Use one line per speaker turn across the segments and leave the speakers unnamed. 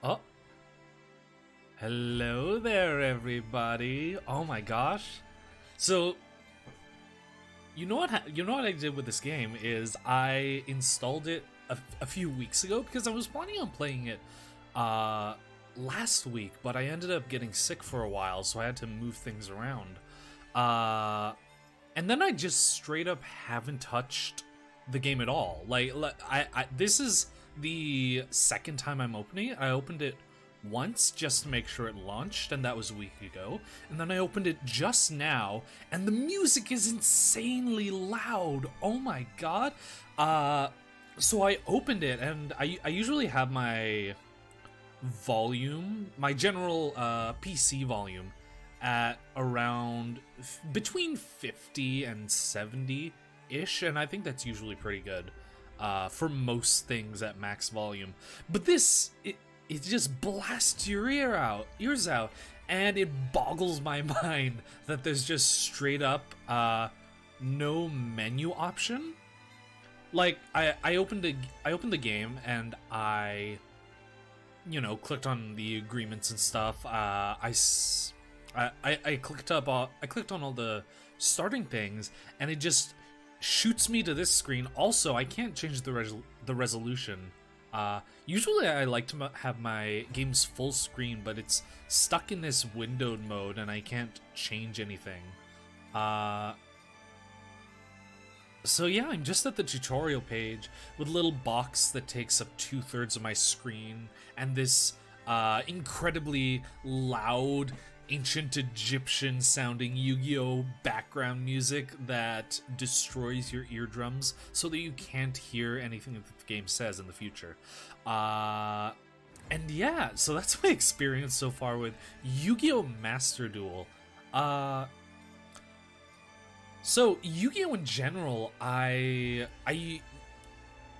Oh, hello there, everybody. Oh my gosh. So, you know what I did with this game is I installed it a few weeks ago because I was planning on playing it uh last week, but I ended up getting sick for a while, so I had to move things around. Uh and then I just straight up haven't touched the game at all. I this is the second time I'm opening it. I opened it once just to make sure it launched, and that was a week ago. And then I opened it just now, and the music is insanely loud. Oh my god. So I opened it, and I usually have my volume, my general PC volume, at around between 50 and 70 ish, and I think that's usually pretty good for most things at max volume. But this, it just blasts your ears out, and it boggles my mind that there's just straight up no menu option. Like I opened the game and I clicked on the agreements and stuff. I clicked on all the starting things, and it just shoots me to this screen. Also, I can't change the resolution. Usually I like to have my games full screen, but it's stuck in this windowed mode, and I can't change anything. So yeah, I'm just at the tutorial page with a little box that takes up 2/3 of my screen, and this incredibly loud, ancient Egyptian sounding Yu-Gi-Oh background music that destroys your eardrums so that you can't hear anything that the game says in the future. And yeah, so that's my experience so far with Yu-Gi-Oh Master Duel. So Yu-Gi-Oh in general,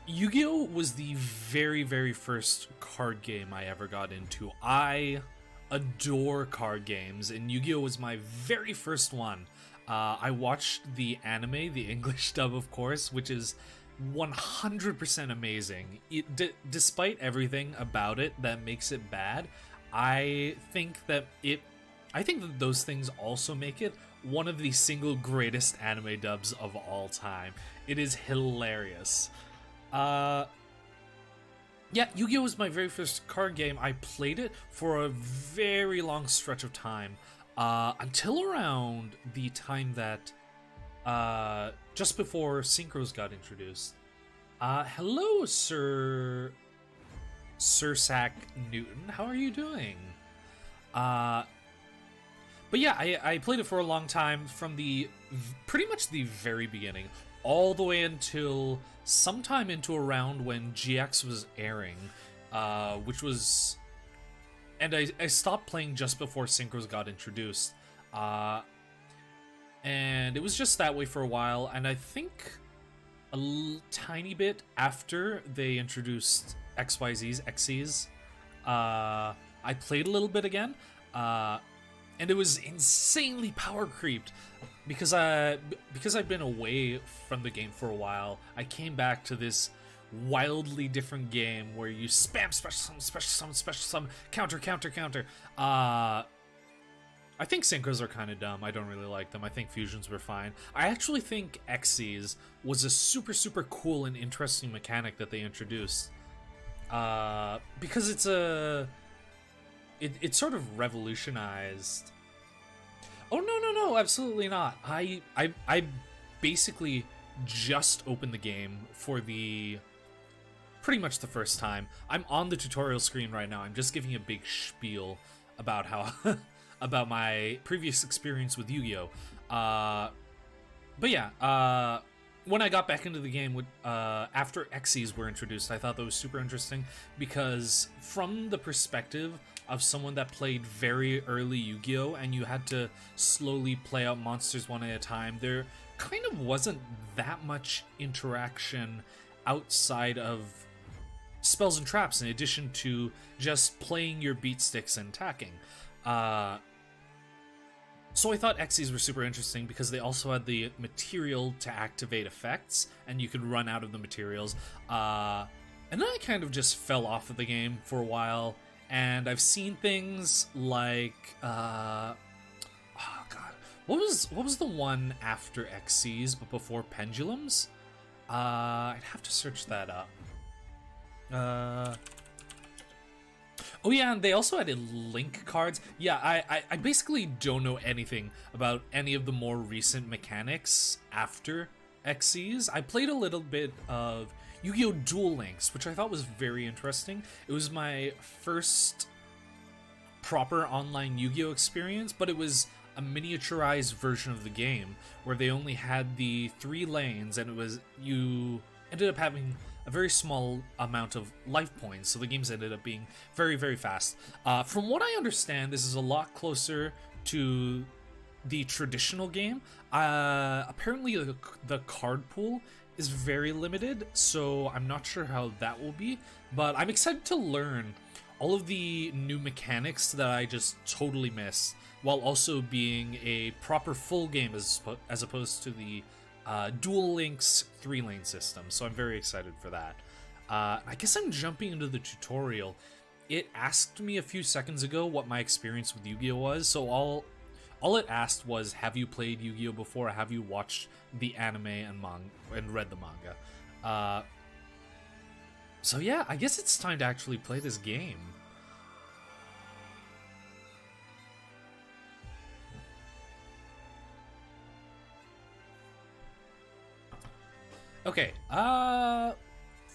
Yu-Gi-Oh was the very, very first card game I ever got into. I adore card games, and Yu-Gi-Oh was my very first one. I watched the anime, the English dub, of course, which is 100% amazing. Despite everything about it that makes it bad, I think that those things also make it one of the single greatest anime dubs of all time. It is hilarious. Yeah, Yu-Gi-Oh! Was my very first card game. I played it for a very long stretch of time, until around the time that, just before Synchros got introduced. Hello, Sir Sack Newton. How are you doing? But yeah, I played it for a long time, from pretty much the very beginning, all the way until sometime into around when GX was airing, which was... And I stopped playing just before Synchros got introduced. And it was just that way for a while, and I think tiny bit after they introduced XYZs, XCs, I played a little bit again, and it was insanely power creeped because I've been away from the game for a while. I came back to this wildly different game where you spam special summon, counter. I think synchros are kind of dumb. I don't really like them. I think fusions were fine. I actually think Xyz was a super cool and interesting mechanic that they introduced, because it sort of revolutionized. Oh no, absolutely not. I basically just opened the game for pretty much the first time. I'm on the tutorial screen right now. I'm just giving a big spiel about how about my previous experience with Yu-Gi-Oh. But yeah, when I got back into the game after Xyz were introduced, I thought that was super interesting because from the perspective of someone that played very early Yu-Gi-Oh! And you had to slowly play out monsters one at a time, there kind of wasn't that much interaction outside of spells and traps in addition to just playing your beat sticks and attacking. So I thought Xyz were super interesting because they also had the material to activate effects, and you could run out of the materials. And then I kind of just fell off of the game for a while, and I've seen things like oh god, what was the one after XCs but before pendulums? I'd have to search that up. Oh yeah, and they also added link cards. Yeah, I basically don't know anything about any of the more recent mechanics after XCs. I played a little bit of Yu-Gi-Oh! Duel Links, which I thought was very interesting. It was my first proper online Yu-Gi-Oh! Experience, but it was a miniaturized version of the game where they only had the 3 lanes, and it was, you ended up having a very small amount of life points, so the games ended up being very, very fast. From what I understand, this is a lot closer to the traditional game. Apparently the card pool is very limited, so I'm not sure how that will be, but I'm excited to learn all of the new mechanics that I just totally missed, while also being a proper full game as opposed to the Duel Links 3-lane system, so I'm very excited for that. I guess I'm jumping into the tutorial. It asked me a few seconds ago what my experience with Yu-Gi-Oh! Was, so all it asked was, have you played Yu-Gi-Oh! Before, have you watched the anime and read the manga? So yeah, I guess it's time to actually play this game. Okay,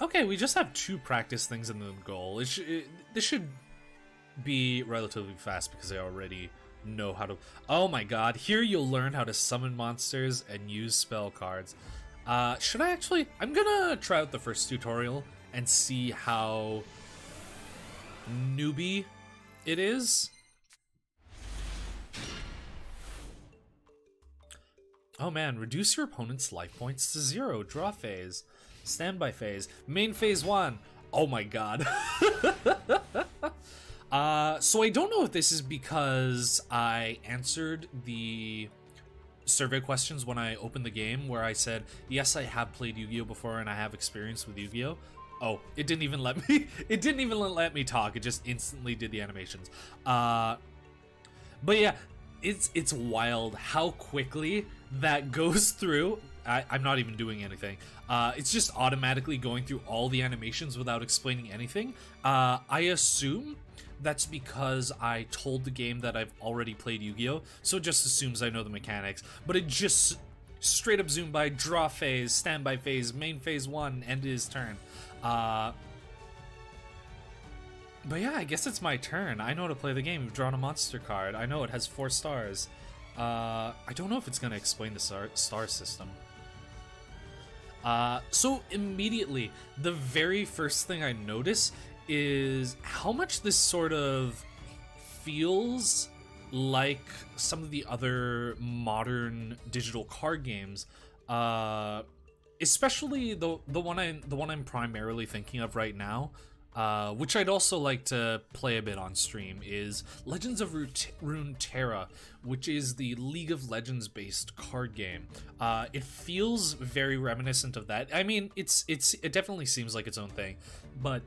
okay, we just have 2 practice things in the goal. This should be relatively fast because I already know how to... Oh my god, here you'll learn how to summon monsters and use spell cards. Should I actually... I'm gonna try out the first tutorial and see how newbie it is. Oh man, reduce your opponent's life points to 0. Draw phase. Standby phase. Main phase 1. Oh my god. So I don't know if this is because I answered the survey questions when I opened the game, where I said, yes, I have played Yu-Gi-Oh! Before and I have experience with Yu-Gi-Oh! Oh, it didn't even let me. It didn't even let me talk. It just instantly did the animations. But yeah, it's wild how quickly that goes through. I'm not even doing anything. It's just automatically going through all the animations without explaining anything. I assume that's because I told the game that I've already played Yu-Gi-Oh! So it just assumes I know the mechanics. But it just straight up zoomed by draw phase, standby phase, main phase 1, end his turn. But yeah, I guess it's my turn. I know how to play the game. We've drawn a monster card. I know it has 4 stars. I don't know if it's going to explain the star system. So immediately, the very first thing I notice is how much this sort of feels like some of the other modern digital card games. Especially the one I'm primarily thinking of right now. Which I'd also like to play a bit on stream, is Legends of Runeterra, which is the League of Legends based card game. It feels very reminiscent of that. I mean, it definitely seems like its own thing, but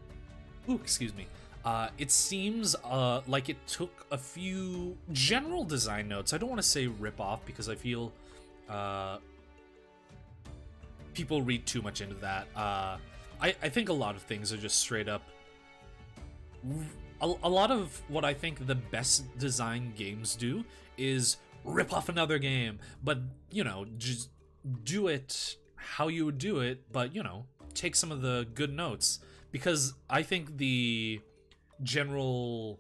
excuse me. It seems like it took a few general design notes. I don't want to say rip off because I feel people read too much into that. I think a lot of things are just straight up. A lot of what I think the best design games do is rip off another game, but, you know, just do it how you would do it, but, you know, take some of the good notes. Because I think the overall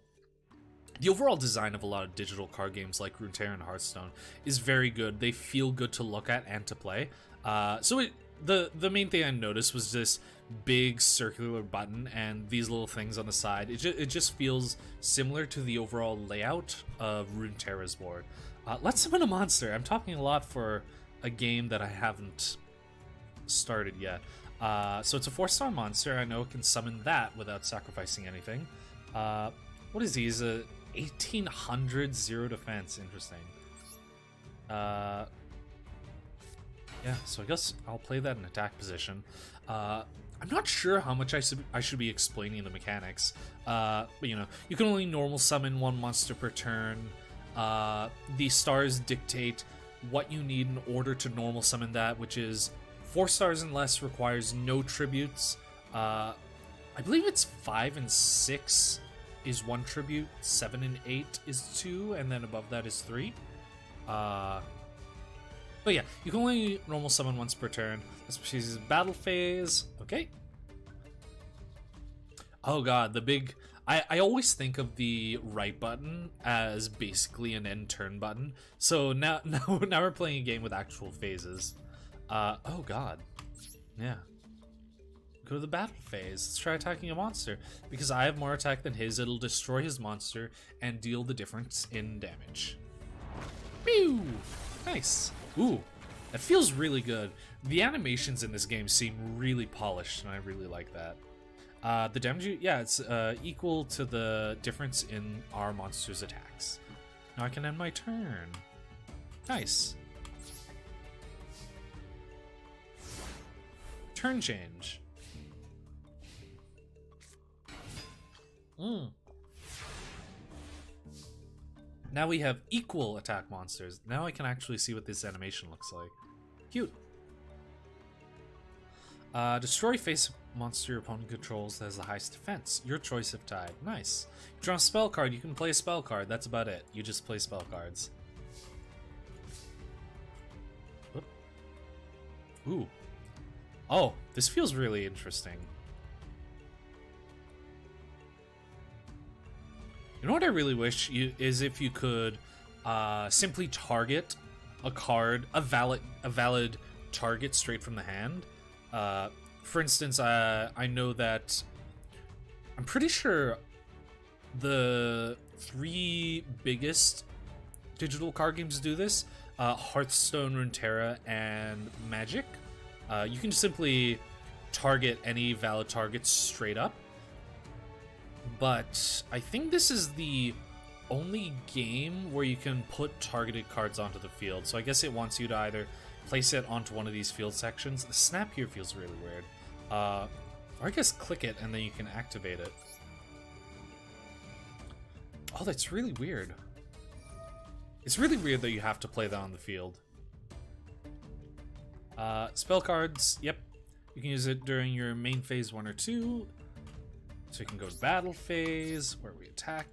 design of a lot of digital card games like Runeterra and Hearthstone is very good. They feel good to look at and to play. The main thing I noticed was this big circular button and these little things on the side. It just feels similar to the overall layout of Runeterra's board. Let's summon a monster. I'm talking a lot for a game that I haven't started yet. So it's a 4-star monster. I know it can summon that without sacrificing anything. What is he? He's a 1800 0 defense. Interesting. Yeah, Yeah, so I guess I'll play that in attack position. I'm not sure how much I should be explaining the mechanics. But you know, you can only normal summon one monster per turn. The stars dictate what you need in order to normal summon that, which is 4 stars and less requires no tributes. I believe it's 5 and 6 is 1 tribute, 7 and 8 is 2, and then above that is 3. But yeah, you can only normal summon once per turn. This species is battle phase. Okay. Oh god, the big... I always think of the right button as basically an end turn button. So now we're playing a game with actual phases. Oh god. Yeah. Go to the battle phase. Let's try attacking a monster. Because I have more attack than his, it'll destroy his monster and deal the difference in damage. Pew! Nice. Ooh, that feels really good. The animations in this game seem really polished, and I really like that. The damage, yeah, it's equal to the difference in our monster's attacks. Now I can end my turn. Nice. Turn change. Now we have equal attack monsters. Now I can actually see what this animation looks like. Cute. Destroy face monster your opponent controls that has the highest defense. Your choice if tied. Nice. You draw a spell card, you can play a spell card. That's about it. You just play spell cards. Whoop. Ooh. Oh, this feels really interesting. You know what I really wish is if you could simply target a card, a valid target straight from the hand. For instance, I know that I'm pretty sure the 3 biggest digital card games do this: Hearthstone, Runeterra, and Magic. You can simply target any valid targets straight up. But I think this is the only game where you can put targeted cards onto the field. So I guess it wants you to either place it onto one of these field sections. The snap here feels really weird. Or I guess click it and then you can activate it. Oh, that's really weird. It's really weird that you have to play that on the field. Spell cards, yep. You can use it during your main phase 1 or 2. So you can go to battle phase, where we attack.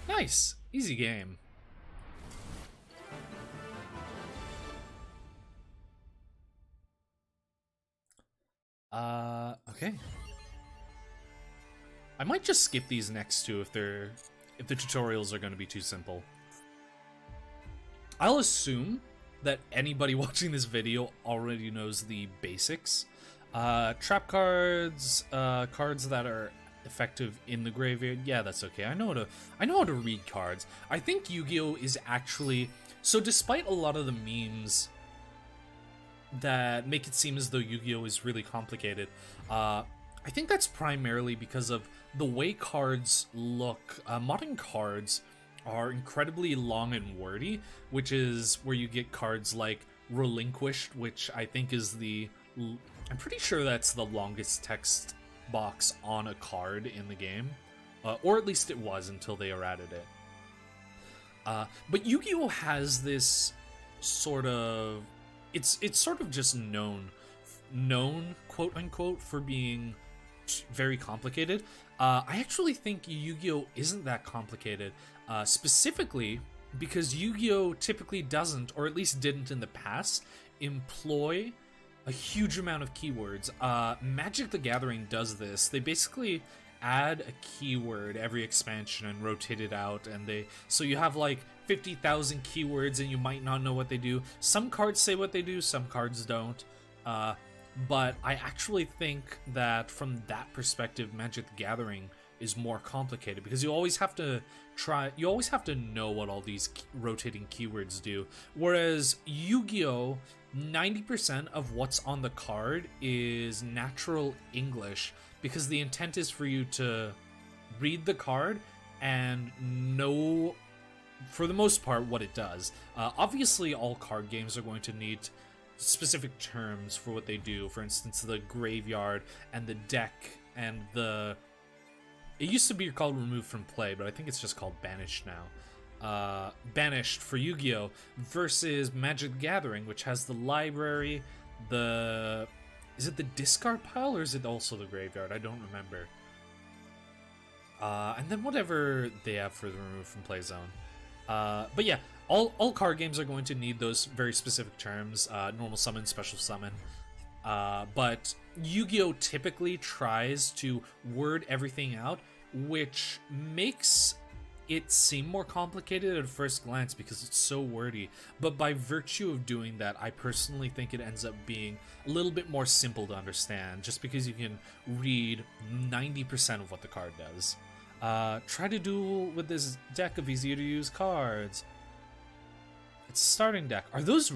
Nice! Easy game. Okay. I might just skip these next two if the tutorials are going to be too simple. I'll assume that anybody watching this video already knows the basics. Trap cards, cards that are effective in the graveyard. Yeah, that's okay. I know how to read cards. I think Yu-Gi-Oh is actually, so despite a lot of the memes that make it seem as though Yu-Gi-Oh is really complicated, I think that's primarily because of the way cards look. Modern cards are incredibly long and wordy, which is where you get cards like Relinquished, which I think is I'm pretty sure that's the longest text box on a card in the game, or at least it was until they errated it. But Yu-Gi-Oh has this sort of, it's sort of just known quote unquote for being very complicated. I actually think Yu-Gi-Oh isn't that complicated, specifically because Yu-Gi-Oh typically doesn't, or at least didn't in the past, employ a huge amount of keywords. Magic the Gathering does this. They basically add a keyword every expansion and rotate it out, and so you have like 50,000 keywords and you might not know what they do. Some cards say what they do, some cards don't. But I actually think that from that perspective, Magic the Gathering is more complicated because you always have to know what all these rotating keywords do. Whereas Yu-Gi-Oh, 90% of what's on the card is natural English because the intent is for you to read the card and know for the most part, what it does. Obviously, all card games are going to need specific terms for what they do. For instance, the graveyard and the deck and the... It used to be called removed from play, but I think it's just called banished now. Banished for Yu-Gi-Oh! Versus Magic the Gathering, which has the library, the... Is it the discard pile, or is it also the graveyard? I don't remember. And then whatever they have for the remove from play zone. But yeah, all card games are going to need those very specific terms. Normal summon, special summon. But Yu-Gi-Oh! Typically tries to word everything out, which makes it seem more complicated at first glance because it's so wordy. But by virtue of doing that, I personally think it ends up being a little bit more simple to understand, just because you can read 90% of what the card does. Try to duel with this deck of easier to use cards. It's a starting deck. Are those...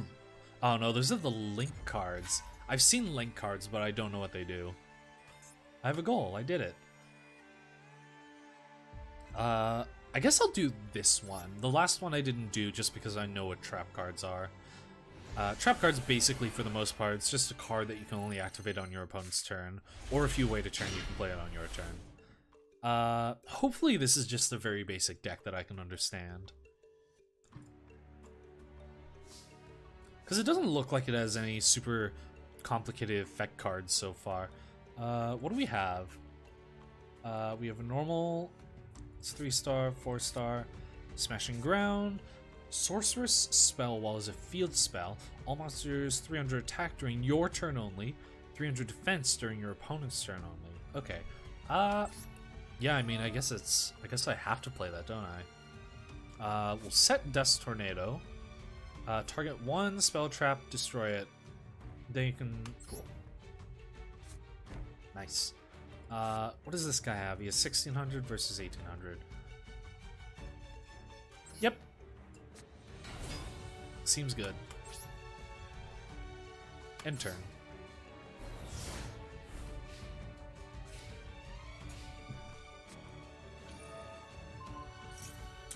Oh no, those are the link cards. I've seen link cards, but I don't know what they do. I have a goal. I did it. I guess I'll do this one. The last one I didn't do just because I know what trap cards are. Trap cards, basically, for the most part, it's just a card that you can only activate on your opponent's turn, or if you wait a turn, you can play it on your turn. Hopefully this is just a very basic deck that I can understand. Because it doesn't look like it has any super complicated effect cards so far. What do we have? We have a normal... It's 3-star, 4-star, Smashing Ground, Sorceress Spell while is a field spell. All monsters 300 attack during your turn only, 300 defense during your opponent's turn only. Okay. Yeah, I mean, I guess I have to play that, don't I? We'll set Dust Tornado. Target one spell trap, destroy it. Then you can... Cool. Nice. What does this guy have? He has 1600 versus 1800. Yep. Seems good. End turn.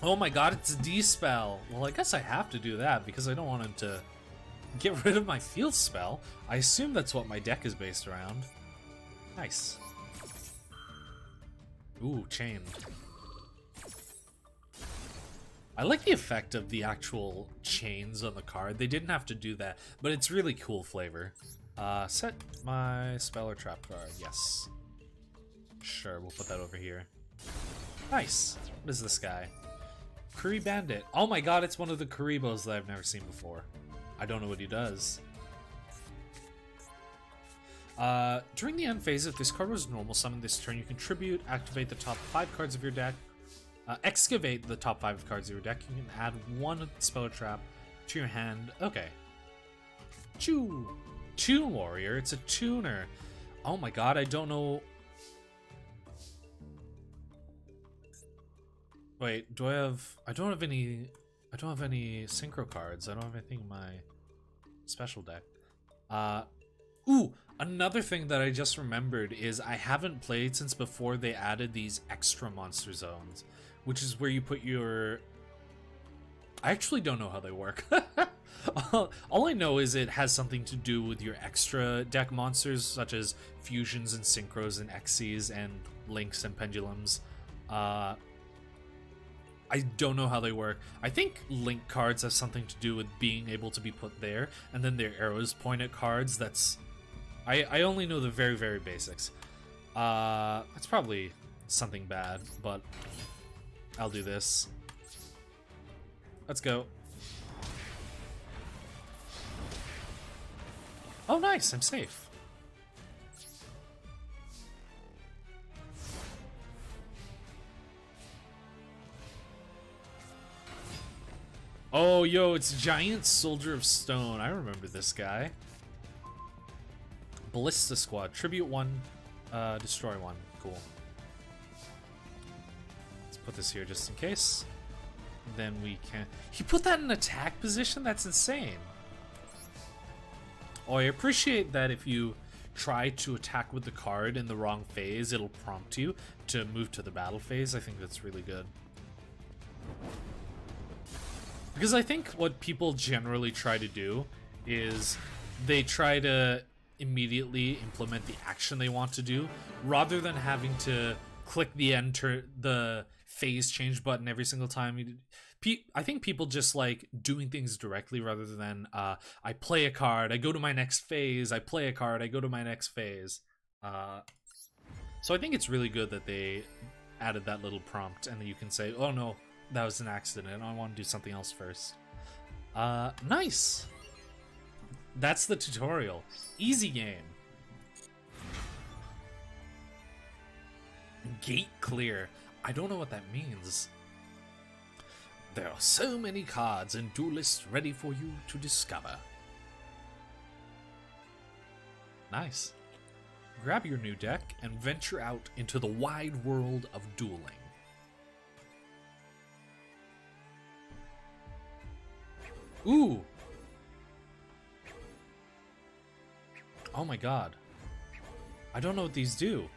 Oh my god, it's a D-spell. Well, I guess I have to do that because I don't want him to get rid of my field spell. I assume that's what my deck is based around. Nice. Ooh, chained. I like the effect of the actual chains on the card. They didn't have to do that, but it's really cool flavor. Set my spell or trap card. Yes. Sure, we'll put that over here. Nice. What is this guy? Curry Bandit. Oh my god, it's one of the Karibos that I've never seen before. I don't know what he does. During the end phase, if this card was normal summon this turn, you contribute, activate the top 5 cards of your deck, excavate the top 5 cards of your deck. You can add 1 spell or trap to your hand. Okay. Tune Warrior. It's a tuner. Oh my god, I don't know. Wait, do I have... I don't have any synchro cards. I don't have anything in my special deck. Ooh, another thing that I just remembered is I haven't played since before they added these extra monster zones, which is where you put your... I actually don't know how they work. All I know is it has something to do with your extra deck monsters, such as fusions and synchros and Xyz and links and pendulums. I don't know how they work. I think link cards have something to do with being able to be put there, and then their arrows point at cards. That's... I only know the very, very basics. That's probably something bad, but I'll do this. Let's go. Oh, nice. I'm safe. Oh, yo, it's Giant Soldier of Stone. I remember this guy. Ballista Squad. Tribute 1, destroy 1. Cool. Let's put this here just in case. Then we can... He put that in attack position? That's insane. Oh, I appreciate that if you try to attack with the card in the wrong phase, it'll prompt you to move to the battle phase. I think that's really good. Because I think what people generally try to do is they try to immediately implement the action they want to do, rather than having to click the phase change button every single time. I think people just like doing things directly rather than I play a card, I go to my next phase, I play a card, I go to my next phase. So I think it's really good that they added that little prompt, and that you can say, oh no, that was an accident, I want to do something else first. Nice! That's the tutorial. Easy game. Gate clear. I don't know what that means. There are so many cards and duelists ready for you to discover. Nice. Grab your new deck and venture out into the wide world of dueling. Ooh! Oh my god. I don't know what these do.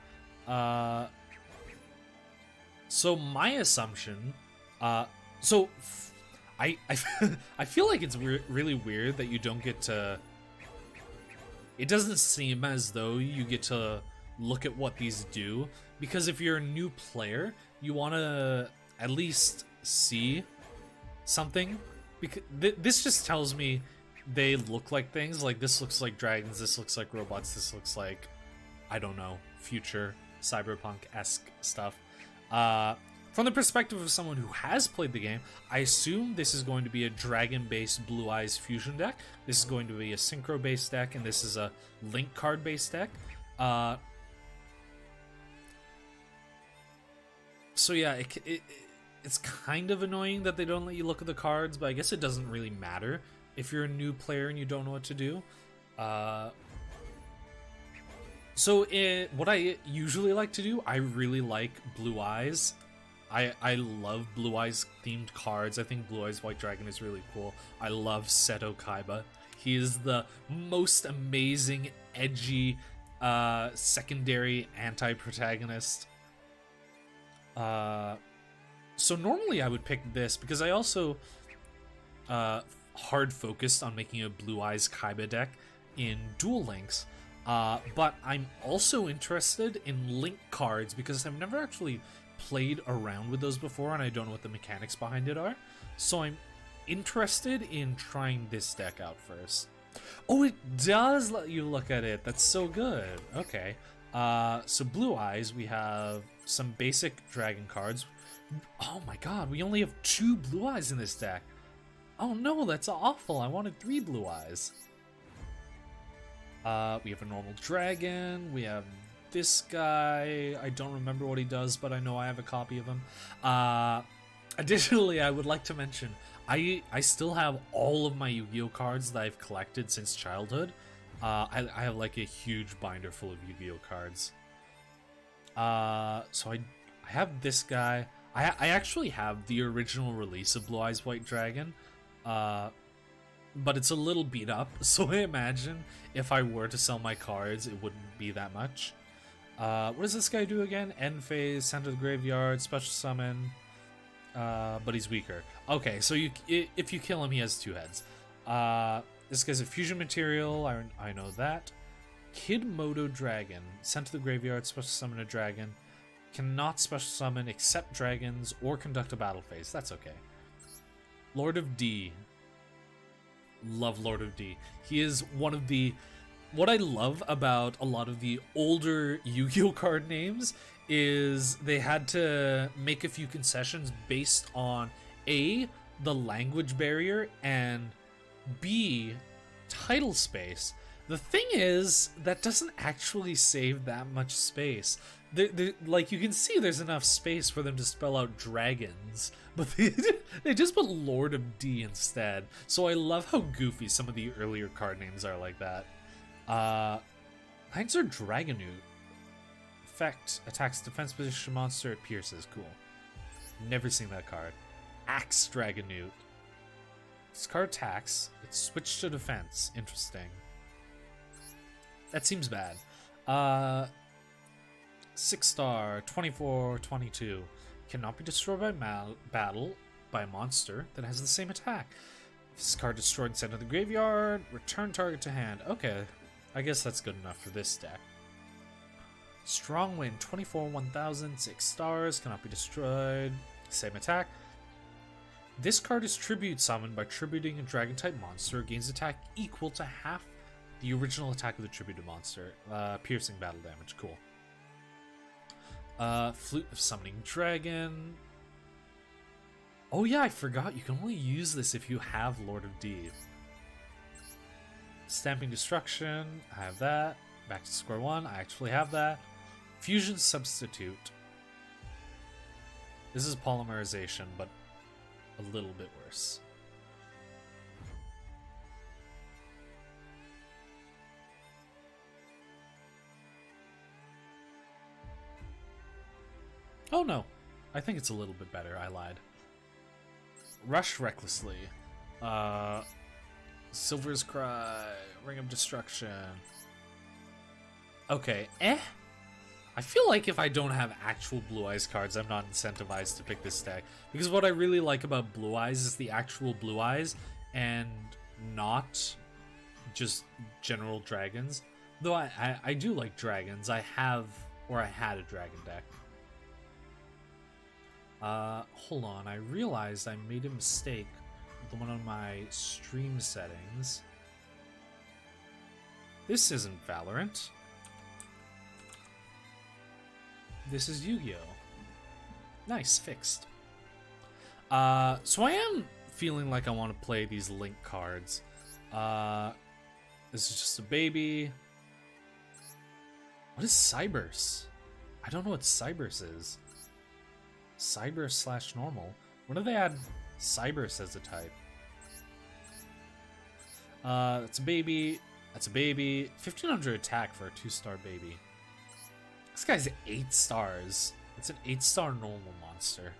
So my assumption, I feel like it's really weird that you don't get to. It doesn't seem as though you get to look at what these do, because if you're a new player, you want to at least see something. Because this just tells me they look like things. Like, this looks like dragons, this looks like robots, this looks like, I don't know, future cyberpunk-esque stuff. From the perspective of someone who has played the game, I assume this is going to be a dragon-based Blue Eyes fusion deck. This is going to be a synchro-based deck, and this is a link card-based deck. So yeah, it's kind of annoying that they don't let you look at the cards, but I guess it doesn't really matter if you're a new player and you don't know what to do. So what I usually like to do, I really like Blue Eyes. I love Blue Eyes themed cards. I think Blue Eyes White Dragon is really cool. I love Seto Kaiba. He is the most amazing, edgy, secondary anti-protagonist. So normally I would pick this because I also hard focused on making a Blue Eyes Kaiba deck in Duel Links. But I'm also interested in link cards because I've never actually played around with those before, and I don't know what the mechanics behind it are. So I'm interested in trying this deck out first. Oh, it does let you look at it. That's so good. Okay. So Blue Eyes, we have some basic dragon cards. Oh my god, we only have 2 Blue Eyes in this deck. Oh no, that's awful. I wanted 3 Blue Eyes. We have a normal dragon. We have this guy. I don't remember what he does, but I know I have a copy of him. Additionally, I would like to mention, I still have all of my Yu-Gi-Oh cards that I've collected since childhood. I have like a huge binder full of Yu-Gi-Oh cards. So I have this guy. I actually have the original release of Blue Eyes White Dragon. But it's a little beat up, so I imagine if I were to sell my cards, it wouldn't be that much. What does this guy do again? End phase, center of the graveyard, special summon, but he's weaker. Okay, so if you kill him, he has 2 heads. This guy's a fusion material, I know that. Kid Moto Dragon, sent to the graveyard, special summon a dragon. Cannot special summon except dragons or conduct a battle phase. That's okay. Lord of D. Love Lord of D. He is one of the... What I love about a lot of the older Yu-Gi-Oh card names is they had to make a few concessions based on A, the language barrier, and B, title space. The thing is, that doesn't actually save that much space. Like, you can see there's enough space for them to spell out dragons, but they just put Lord of D instead. So I love how goofy some of the earlier card names are like that. Mines are Dragonoot. Effect, attacks defense position monster, it pierces. Cool. Never seen that card. Axe Dragonoot. This card attacks, it's switched to defense. Interesting. That seems bad. 6-star, 24/22. Cannot be destroyed by battle. by a monster that has the same attack. If this card destroyed and sent to the graveyard, return target to hand. Okay, I guess that's good enough for this deck. Strong Wind, 24, 1000, 6 stars, cannot be destroyed. Same attack. This card is tribute summoned by tributing a dragon type monster, gains attack equal to half the original attack of the tributed monster. Piercing battle damage, cool. Flute of Summoning Dragon. Oh yeah, I forgot, you can only use this if you have Lord of Deep. Stamping Destruction, I have that. Back to square one, I actually have that. Fusion Substitute. This is polymerization, but a little bit worse. Oh no, I think it's a little bit better, I lied. Rush Recklessly. Silver's Cry, Ring of Destruction. Okay, I feel like if I don't have actual Blue Eyes cards, I'm not incentivized to pick this deck. Because what I really like about Blue Eyes is the actual Blue Eyes, and not just general dragons. Though I do like dragons. I had a dragon deck. Hold on, I realized I made a mistake with one of my stream settings. This isn't Valorant. This is Yu-Gi-Oh! Nice, fixed. So I am feeling like I want to play these Link cards. This is just a baby. What is Cyberse? I don't know what Cyberse is. Cyber / normal. When do they add Cyberse as a type? That's a baby. That's a baby. 1500 attack for a 2-star baby. This guy's 8 stars. It's an 8-star normal monster.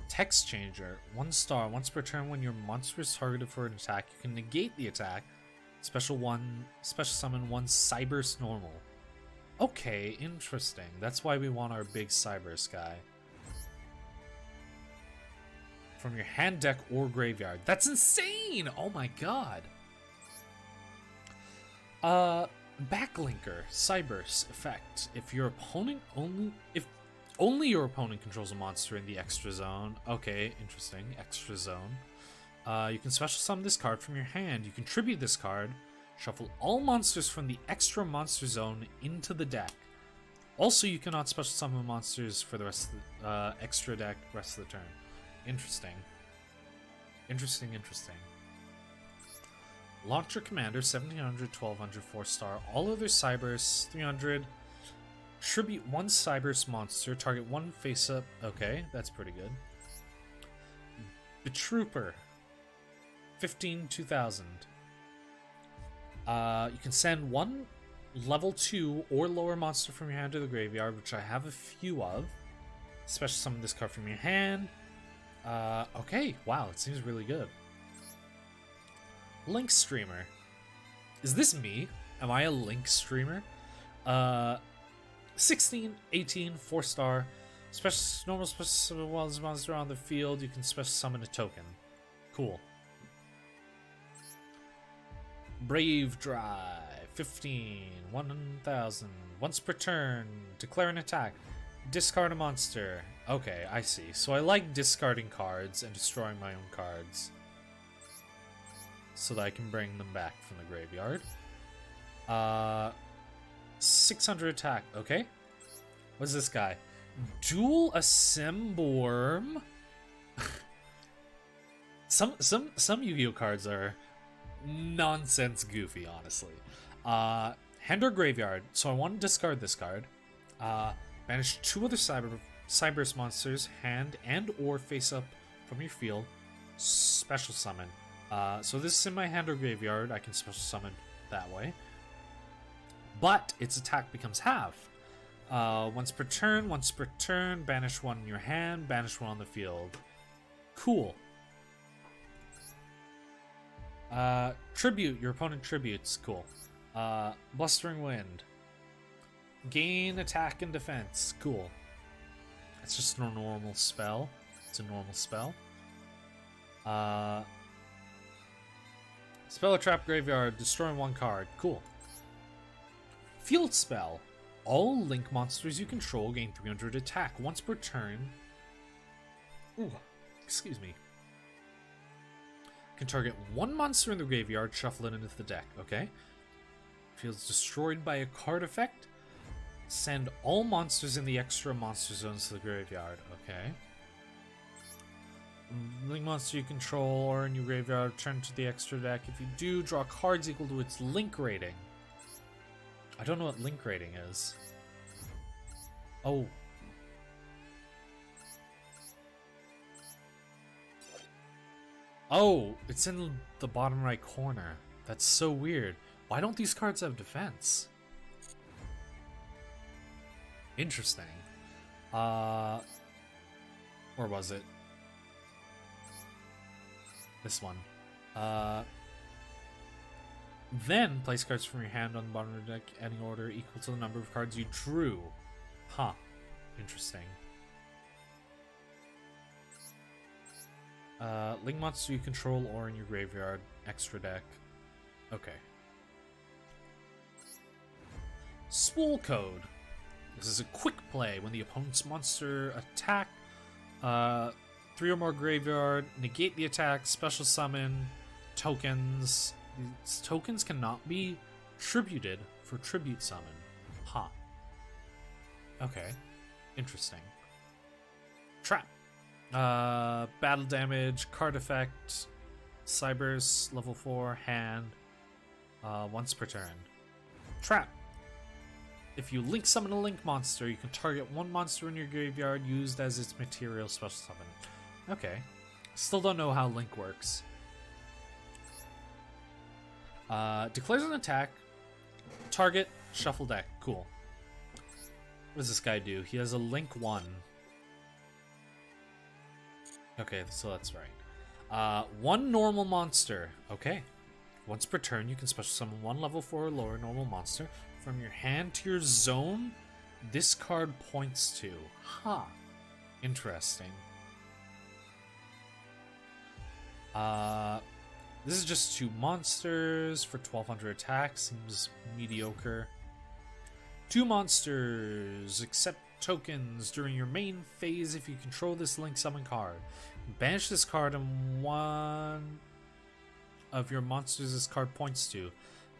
Text Changer. 1 star. Once per turn, when your monster is targeted for an attack, you can negate the attack. Special summon 1 Cyberse normal. Okay, interesting. That's why we want our big Cyberse guy. From your hand, deck, or graveyard. That's insane! Oh my god. Backlinker, Cyberse effect. If only your opponent controls a monster in the extra zone. Okay, interesting. Extra zone. You can special summon this card from your hand. You can tribute this card. Shuffle all monsters from the extra monster zone into the deck. Also, you cannot special summon monsters for the rest of the extra deck rest of the turn. Interesting. Interesting. Launcher Commander, 1700, 1200, 4-star. All other Cyberse, 300. Tribute 1 Cyberse monster. Target 1 face-up. Okay, that's pretty good. The Trooper, 15, 2000. You can send 1 level 2 or lower monster from your hand to the graveyard, which I have a few of. Special summon this card from your hand. Okay, wow, it seems really good. Link Streamer. Is this me? Am I a Link Streamer? 16, 18, 4-star. Normal special summon while this monster on the field, you can special summon a token. Cool. Brave Drive, 15, 1000. Once per turn, declare an attack. Discard a monster. Okay, I see. So I like discarding cards and destroying my own cards, so that I can bring them back from the graveyard. 600 attack. Okay. What's this guy? Duel a Symborm. Some Yu-Gi-Oh cards are nonsense goofy, honestly. Hand or graveyard. So I want to discard this card. Banish 2 other Cyberse monsters, hand and or face up from your field. Special summon. So this is in my hand or graveyard. I can special summon that way. But its attack becomes half. Once per turn, banish 1 in your hand, banish 1 on the field. Cool. Tribute, your opponent tributes. Cool. Blustering Wind. Gain attack and defense. Cool. It's just a normal spell. It's a normal spell. Spell a trap graveyard, destroying one card. Cool. Field spell. All Link monsters you control gain 300 attack once per turn. Ooh, excuse me. Can target one monster in the graveyard, shuffle it into the deck. Okay. Field's destroyed by a card effect. Send all monsters in the extra monster zones to the graveyard. Okay. Link monster you control or in your graveyard, return to the extra deck. If you do, draw cards equal to its Link rating. I don't know what Link rating is. Oh. Oh, it's in the bottom right corner. That's so weird. Why don't these cards have defense? Interesting. Or was it? This one. Then place cards from your hand on the bottom of the deck, any order equal to the number of cards you drew. Huh. Interesting. Link monster you control or in your graveyard, extra deck. Okay. Spool code. This is a quick play. When the opponent's monster attack, 3 or more graveyard, negate the attack, special summon, tokens. These tokens cannot be tributed for tribute summon. Huh. Okay. Interesting. Trap. Battle damage, card effect, Cyber's level 4, hand, once per turn. Trap. If you link summon a link monster, you can target one monster in your graveyard used as its material special summon. Okay. Still don't know how link works. Declares an attack. Target, shuffle deck. Cool. What does this guy do? He has a link 1. Okay, so that's right. One normal monster. Okay. Once per turn, you can special summon one level 4 or lower normal monster from your hand to your zone this card points to. Huh. Interesting. This is just 2 monsters for 1200 attack. Seems mediocre. 2 monsters. Accept tokens during your main phase if you control this link summon card. Banish this card and one of your monsters this card points to.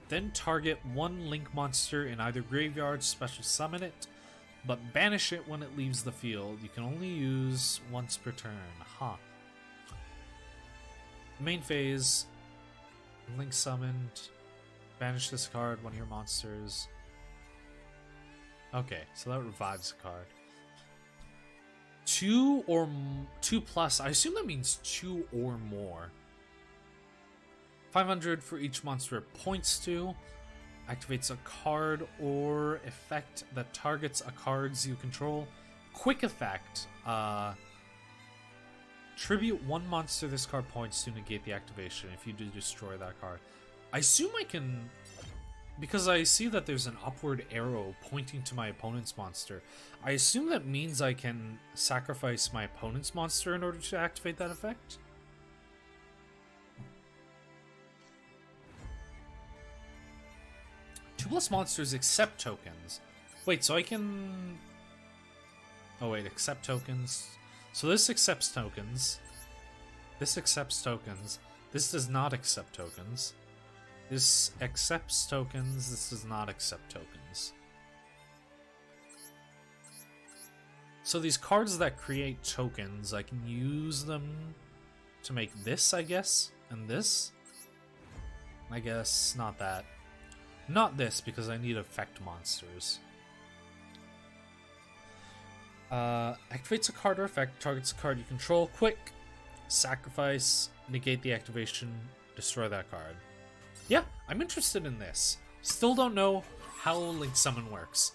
Then target one link monster in either graveyard, special summon it, but banish it when it leaves the field. You can only use once per turn. Huh. Main phase. Link summoned. Banish this card, one of your monsters. Okay, so that revives the card. 2 or 2 plus. I assume that means 2 or more. 500 for each monster it points to. Activates a card or effect that targets a cards you control. Quick effect. Tribute one monster this card points to, negate the activation if you do destroy that card. I assume I can... Because I see that there's an upward arrow pointing to my opponent's monster. I assume that means I can sacrifice my opponent's monster in order to activate that effect? Two plus monsters accept tokens. Wait, so I can... Oh wait, accept tokens. So this accepts tokens. This accepts tokens. This does not accept tokens. This accepts tokens. This does not accept tokens. So these cards that create tokens, I can use them to make this, I guess, and this. I guess not that. Not this, because I need effect monsters. Activates a card or effect, targets a card you control. Quick, sacrifice, negate the activation, destroy that card. Yeah, I'm interested in this. Still don't know how Link Summon works.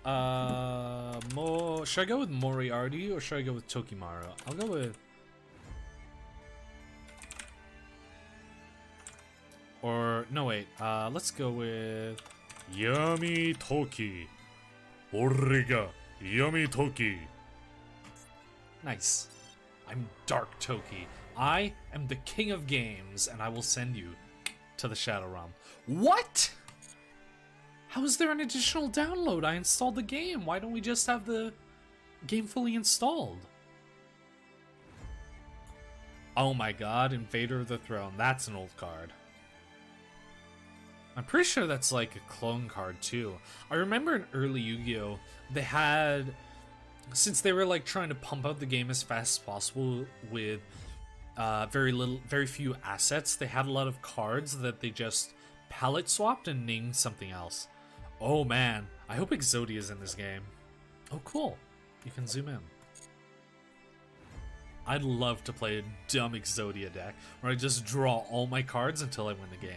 Should I go with Moriarty or should I go with Tokimaru? I'll go with... Or, no wait, let's go with... Yummy Toki. Origa, yummy Toki. Nice. I'm Dark Toki. I am the king of games, and I will send you to the Shadow Realm. What? How is there an additional download? I installed the game. Why don't we just have the game fully installed? Oh my god, Invader of the Throne. That's an old card. I'm pretty sure that's like a clone card too. I remember in early Yu-Gi-Oh! They had, since they were like trying to pump out the game as fast as possible with very few assets, they had a lot of cards that they just palette swapped and named something else. Oh man, I hope Exodia is in this game. Oh cool, you can zoom in. I'd love to play a dumb Exodia deck where I just draw all my cards until I win the game.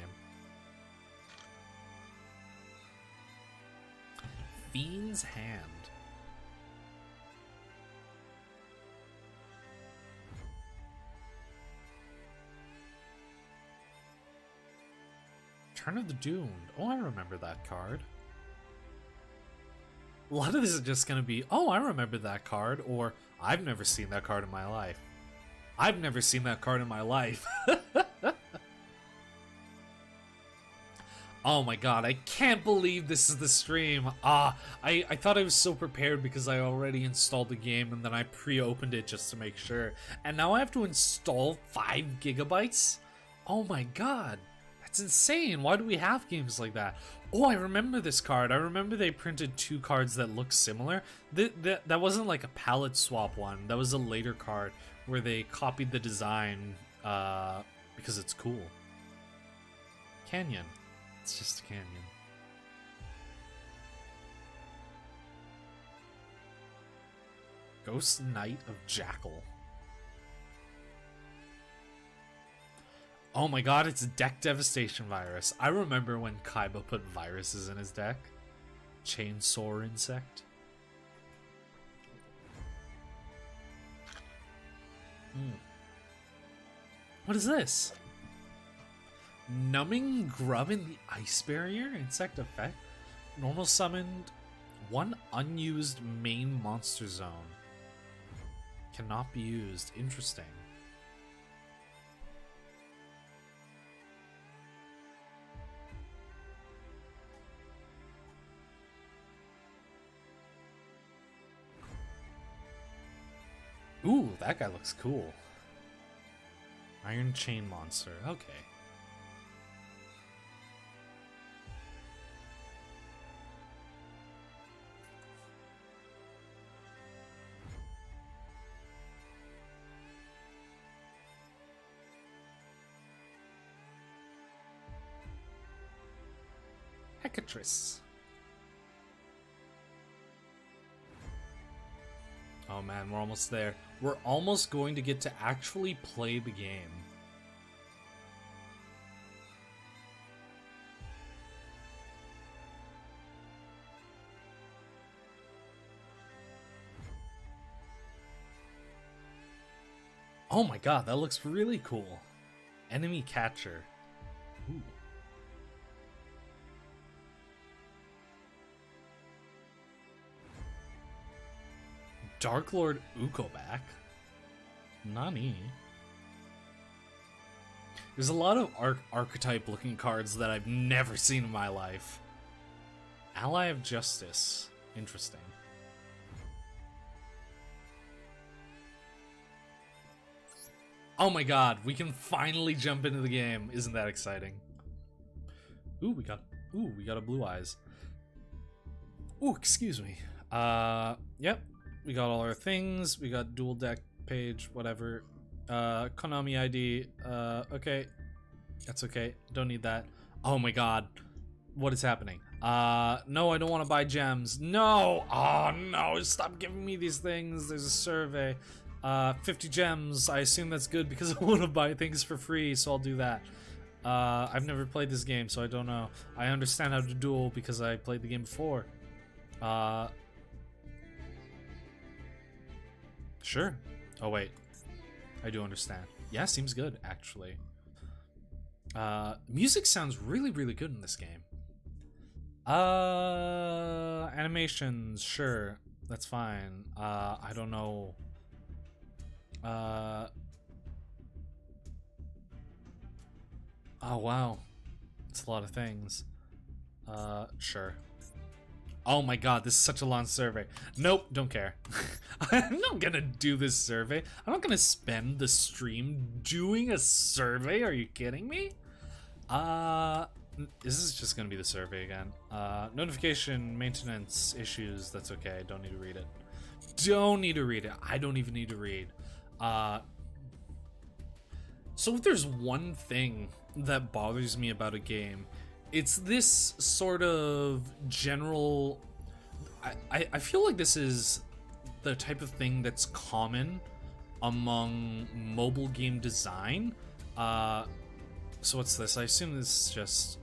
Fiend's Hand. Turn of the Doomed. Oh, I remember that card. A lot of this is just gonna be, oh, I remember that card, or I've never seen that card in my life. I've never seen that card in my life. Oh my god, I can't believe this is the stream. I thought I was so prepared because I already installed the game and then I pre-opened it just to make sure. And now I have to install 5 gigabytes? Oh my god, that's insane. Why do we have games like that? Oh, I remember this card. I remember they printed 2 cards that look similar. That wasn't like a palette swap one. That was a later card where they copied the design because it's cool. Canyon. It's just a canyon. Ghost Knight of Jackal. Oh my god, it's Deck Devastation Virus. I remember when Kaiba put viruses in his deck. Chainsaw Insect. What is this? Numbing Grub in the Ice Barrier? Insect effect? Normal summoned. 1 unused main monster zone. Cannot be used. Interesting. Ooh, that guy looks cool. Iron Chain Monster. Okay. Hecatrice. Oh man, we're almost there. We're almost going to get to actually play the game. Oh my god, that looks really cool. Enemy Catcher. Ooh. Dark Lord Ukobak. Nani? There's a lot of archetype looking cards that I've never seen in my life. Ally of Justice. Interesting. Oh my god, we can finally jump into the game. Isn't that exciting? Ooh, we got a Blue Eyes. Ooh, excuse me. Yep. We got all our things. We got dual deck page, whatever. Konami ID. Okay. That's okay. Don't need that. Oh my god. What is happening? No, I don't want to buy gems. No! Oh no, stop giving me these things. There's a survey. 50 gems. I assume that's good because I want to buy things for free, so I'll do that. I've never played this game, so I don't know. I understand how to duel because I played the game before. Sure. Oh wait, I do understand. Yeah, seems good actually. Music sounds really good in this game. Animations, sure. That's fine. I don't know. Oh, wow. It's a lot of things. Sure. Oh my god, this is such a long survey. Nope, don't care. I'm not gonna do this survey. I'm not gonna spend the stream doing a survey. Are you kidding me? This is just gonna be the survey again. Notification, maintenance, issues, that's okay. Don't need to read it. Don't need to read it. I don't even need to read. So if there's one thing that bothers me about a game, it's this sort of general... I feel like this is the type of thing that's common among mobile game design. So what's this? I assume this is just...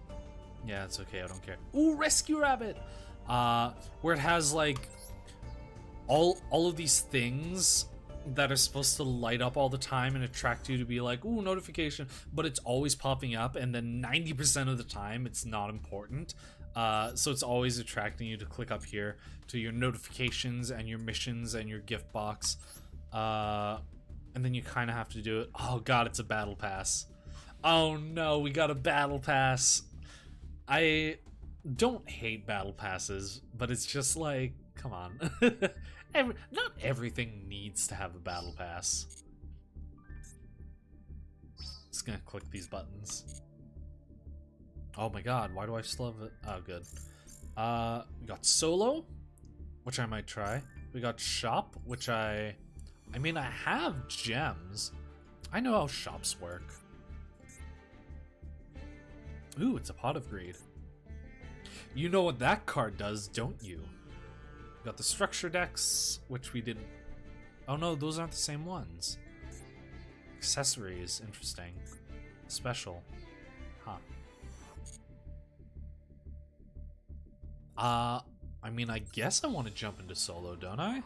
Yeah, it's okay, I don't care. Ooh, Rescue Rabbit! Where it has, like, all of these things that are supposed to light up all the time and attract you to be like, ooh, notification, but it's always popping up, and then 90% of the time it's not important. So it's always attracting you to click up here to your notifications and your missions and your gift box. And then you kind of have to do it. Oh god, it's a battle pass. Oh no, we got a battle pass. I don't hate battle passes, but it's just like, come on. Not everything needs to have a battle pass. Just gonna click these buttons. Oh my god, why do I still have it? Oh, good. We got solo, which I might try. We got shop, which I mean, I have gems. I know how shops work. Ooh, it's a pot of greed. You know what that card does, don't you? We got the structure decks, which we didn't... Oh no, those aren't the same ones. Accessories, interesting. Special. Huh. I mean, I guess I want to jump into solo, don't I?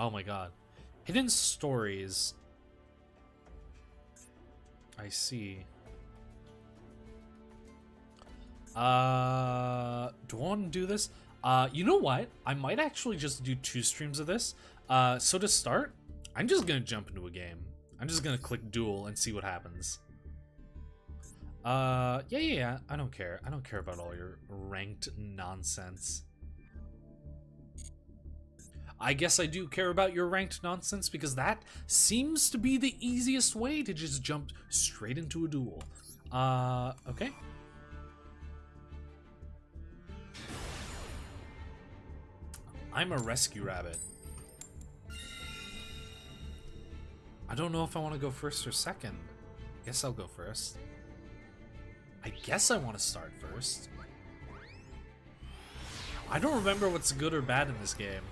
Oh my god. Hidden stories. I see. Do I want to do this? You know what? I might actually just do 2 streams of this. So to start, I'm just gonna jump into a game. I'm just gonna click Duel and see what happens. Yeah. I don't care. I don't care about all your ranked nonsense. I guess I do care about your ranked nonsense because that seems to be the easiest way to just jump straight into a duel. Okay. I'm a rescue rabbit. I don't know if I want to go first or second. Guess I'll go first. I guess I want to start first. I don't remember what's good or bad in this game.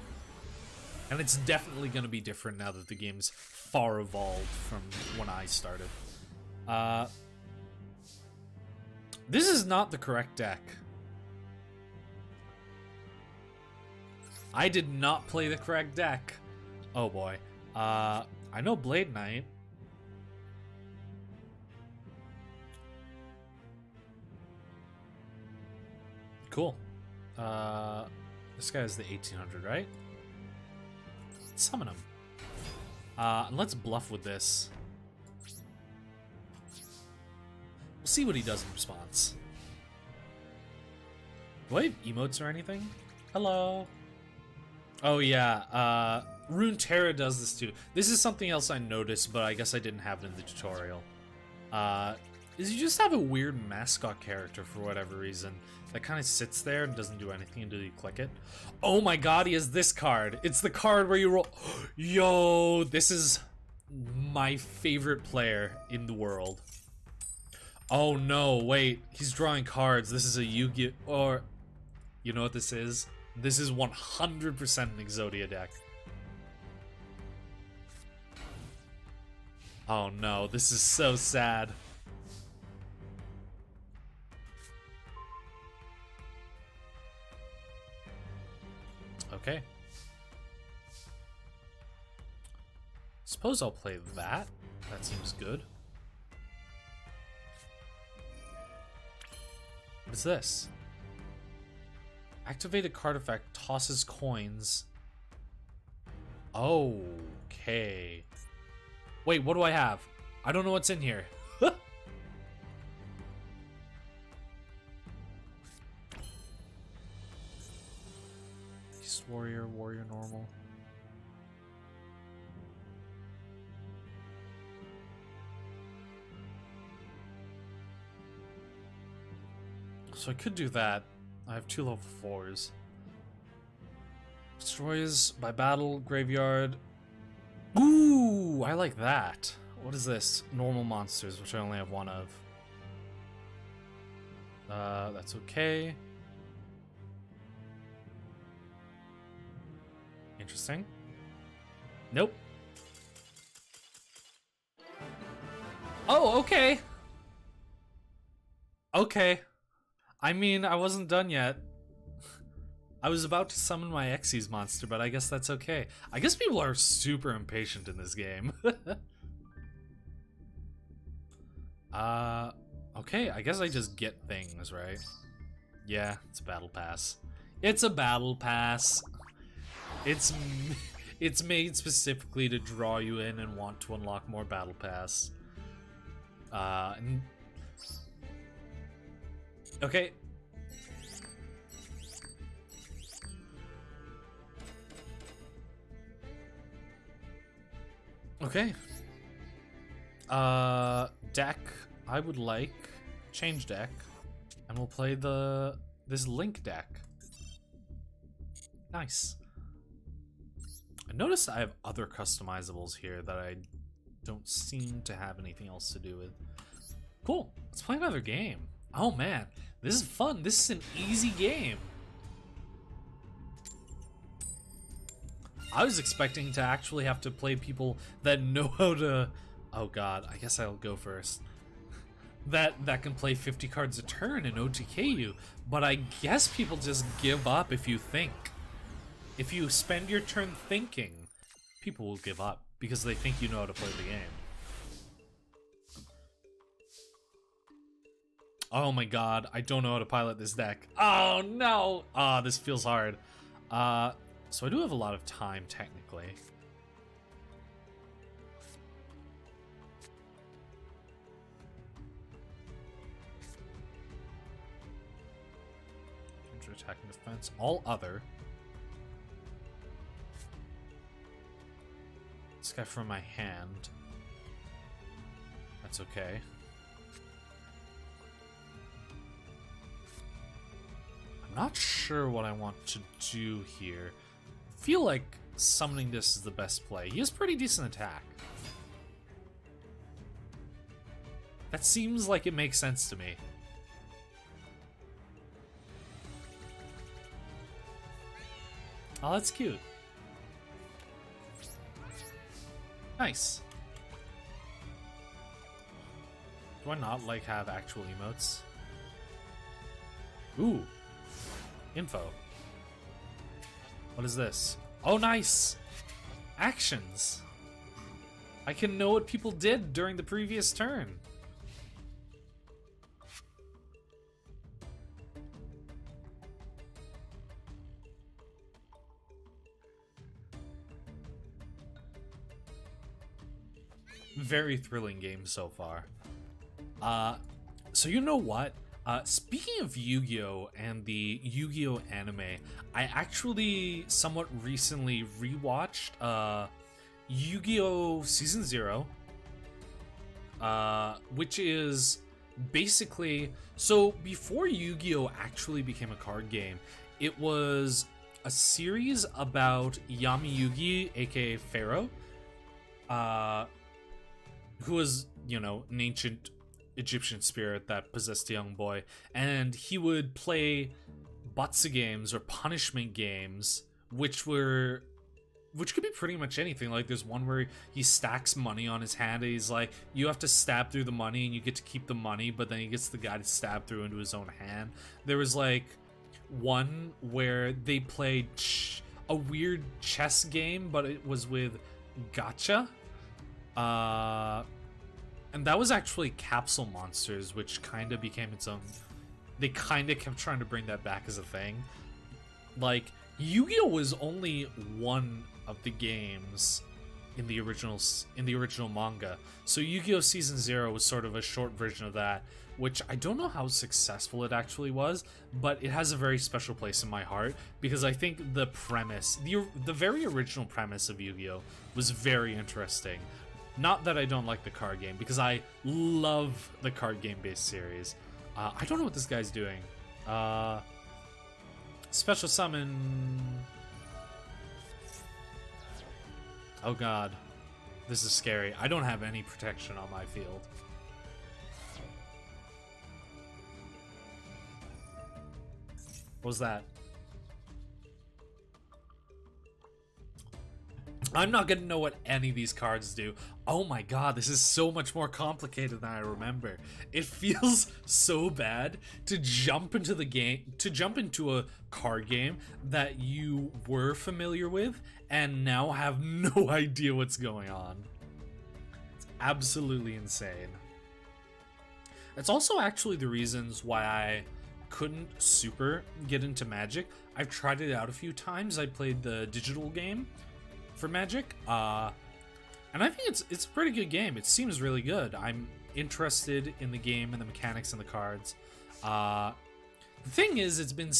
And it's definitely going to be different now that the game's far evolved from when I started. This is not the correct deck. I did not play the correct deck. Oh boy. I know Blade Knight. Cool. This guy's the 1800, right? Let's summon him. And let's bluff with this. We'll see what he does in response. Do I have emotes or anything? Hello. Oh yeah, Runeterra does this too. This is something else I noticed, but I guess I didn't have it in the tutorial. Is you just have a weird mascot character for whatever reason that kind of sits there and doesn't do anything until you click it. Oh my god, he has this card. It's the card where you roll. Yo, this is my favorite player in the world. Oh no, wait, he's drawing cards. This is a Yu-Gi-Oh! Or, you know what this is? This is 100% an Exodia deck. Oh no, this is so sad. Okay. Suppose I'll play that. That seems good. What is this? Activate a card effect, tosses coins. Okay. Wait, what do I have? I don't know what's in here. Beast warrior, warrior normal. So I could do that. I have 2 level 4s. Destroys by battle, graveyard. Ooh, I like that. What is this? Normal monsters, which I only have 1 of. That's okay. Interesting. Nope. Oh, okay. Okay. I mean, I wasn't done yet. I was about to summon my Xyz monster, but I guess that's okay. I guess people are super impatient in this game. Okay, I guess I just get things, right? Yeah, it's a battle pass. It's a battle pass. It's made specifically to draw you in and want to unlock more battle pass. Okay. Okay. Deck. I would like change deck, and we'll play this Link deck. Nice. I noticed I have other customizables here that I don't seem to have anything else to do with. Cool. Let's play another game. Oh man, this is fun. This is an easy game. I was expecting to actually have to play people that know how to... Oh god, I guess I'll go first. That can play 50 cards a turn and OTK you, but I guess people just give up if you think. If you spend your turn thinking, people will give up because they think you know how to play the game. Oh my god, I don't know how to pilot this deck. Oh no! Ah, this feels hard. So I do have a lot of time, technically. Counter attack and defense. All other. This guy from my hand. That's okay. I'm not sure what I want to do here. I feel like summoning this is the best play. He has pretty decent attack. That seems like it makes sense to me. Oh, that's cute. Nice. Do I not like have actual emotes? Ooh. Info. What is this? Oh, nice! Actions! I can know what people did during the previous turn. Very thrilling game so far. So you know what? Speaking of Yu-Gi-Oh! And the Yu-Gi-Oh! Anime, I actually somewhat recently rewatched Yu-Gi-Oh! Season 0, which is basically... So before Yu-Gi-Oh! Actually became a card game, it was a series about Yami Yugi, aka Pharaoh, who was, you know, an ancient Egyptian spirit that possessed a young boy, and he would play Batsu games or punishment games, which could be pretty much anything. Like there's one where he stacks money on his hand and he's like, you have to stab through the money and you get to keep the money, but then he gets the guy to stab through into his own hand. There was like one where they played a weird chess game, but it was with gacha. And that was actually Capsule Monsters, which kind of became its own they kind of kept trying to bring that back as a thing. Like, Yu-Gi-Oh was only one of the games in the original manga. So Yu-Gi-Oh! Season 0 was sort of a short version of that, which I don't know how successful it actually was, but it has a very special place in my heart because I think the premise, the very original premise of Yu-Gi-Oh! Was very interesting. Not that I don't like the card game, because I love the card game-based series. I don't know what this guy's doing. Special summon... Oh god. This is scary. I don't have any protection on my field. What was that? I'm not gonna know what any of these cards do. Oh my god, this is so much more complicated than I remember. It feels so bad to jump into the game, to jump into a card game that you were familiar with and now have no idea what's going on. It's absolutely insane. It's also actually the reasons why I couldn't super get into Magic. I've tried it out a few times. I played the digital game for Magic, and I think it's a pretty good game. It seems really good. I'm interested in the game and the mechanics and the cards. The thing is, it's been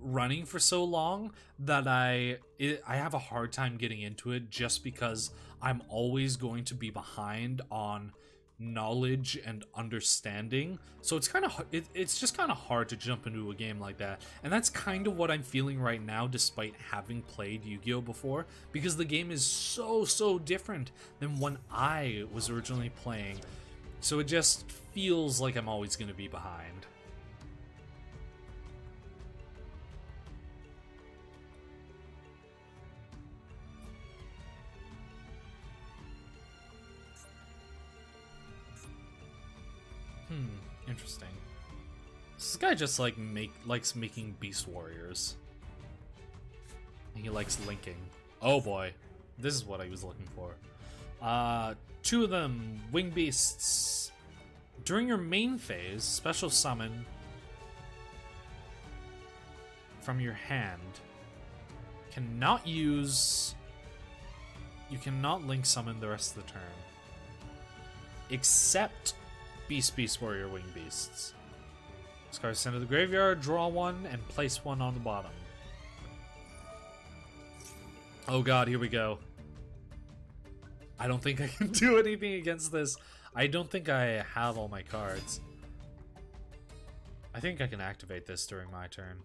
running for so long that I have a hard time getting into it just because I'm always going to be behind on knowledge and understanding. So it's kind of it's just kind of hard to jump into a game like that, and that's kind of what I'm feeling right now, despite having played Yu-Gi-Oh before, because the game is so different than when I was originally playing. So it just feels like I'm always going to be behind. Interesting. This guy just like likes making beast warriors. He likes linking. Oh boy, this is what I was looking for. 2 of them, wing beasts. During your main phase, special summon from your hand. Cannot use. You cannot link summon the rest of the turn, except Beast Warrior Wing Beasts. This card is sent to the graveyard, draw 1, and place 1 on the bottom. Oh god, here we go. I don't think I can do anything against this. I don't think I have all my cards. I think I can activate this during my turn.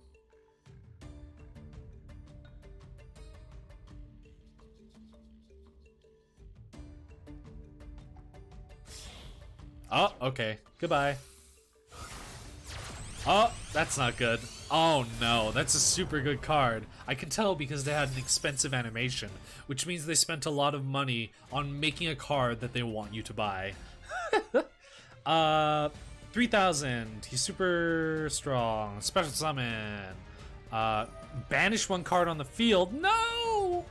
Oh, okay. Goodbye. Oh, that's not good. Oh no, that's a super good card. I can tell because they had an expensive animation, which means they spent a lot of money on making a card that they want you to buy. 3,000. He's super strong. Special summon. Banish 1 card on the field. No!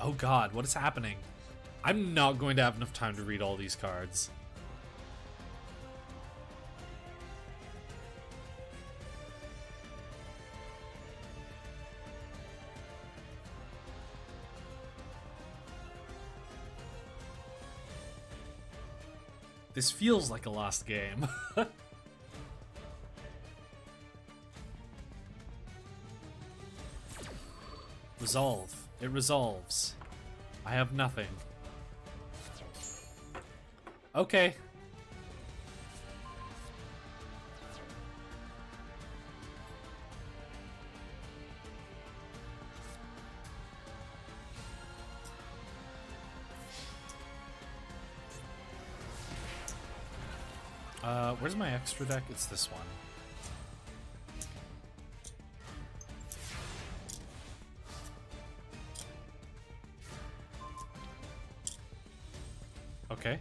Oh god, what is happening? I'm not going to have enough time to read all these cards. This feels like a lost game. Resolve. It resolves. I have nothing. Okay. Where's my extra deck? It's this one. Okay.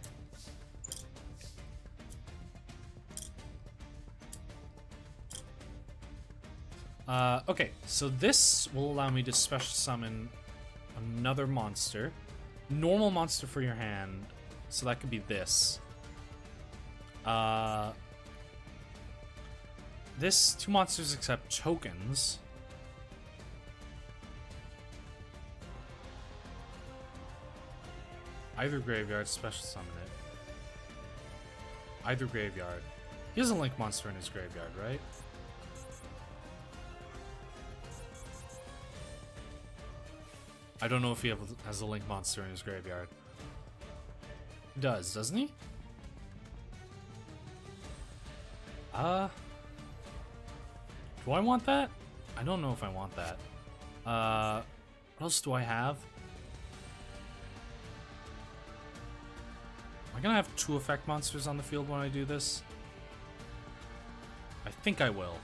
Okay, so this will allow me to special summon another monster. Normal monster for your hand, so that could be this. This, 2 monsters accept tokens. Either graveyard, special summon it. Either graveyard. He has a link monster in his graveyard, right? I don't know if he has a link monster in his graveyard. He does, doesn't he? Do I want that? I don't know if I want that. What else do I have? Am I gonna have 2 effect monsters on the field when I do this? I think I will.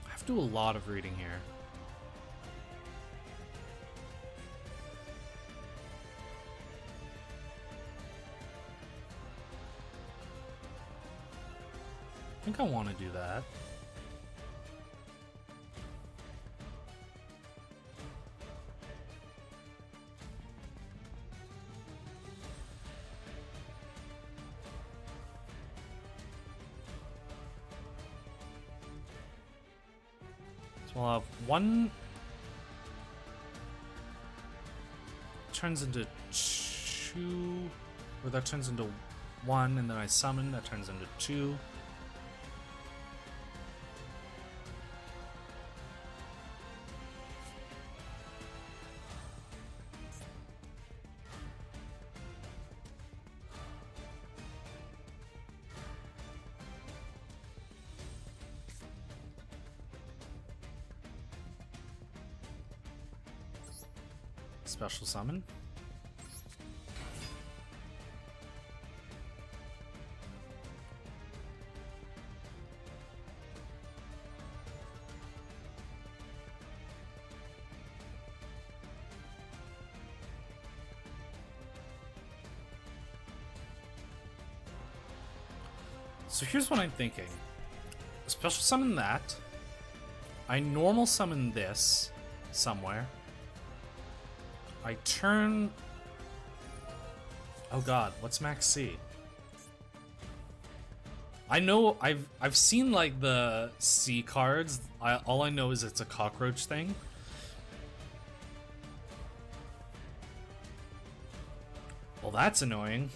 I have to do a lot of reading here. I think I want to do that. So I'll have 1 turns into 2, or that turns into 1, and then I summon, that turns into 2. Special summon. So here's what I'm thinking. Special summon that. I normal summon this somewhere. I turn... Oh god, what's Max C? I know, I've seen like the C cards. All I know is it's a cockroach thing. Well, that's annoying.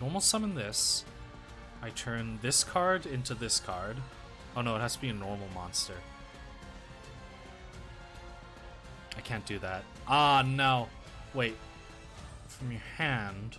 Normal summon this. I turn this card into this card. Oh no, it has to be a normal monster. I can't do that. Ah, no. Wait. From your hand.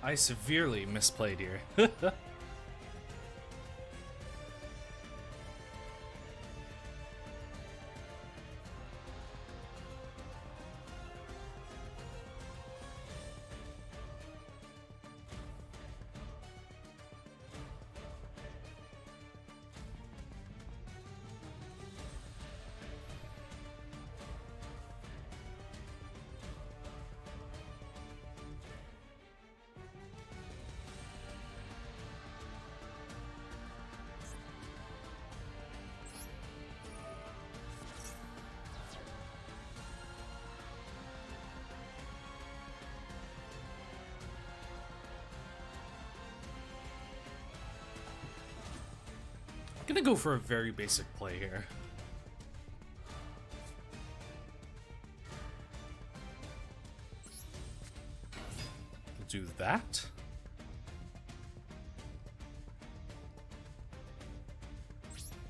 I severely misplayed here. gonna go for a very basic play here. Do that.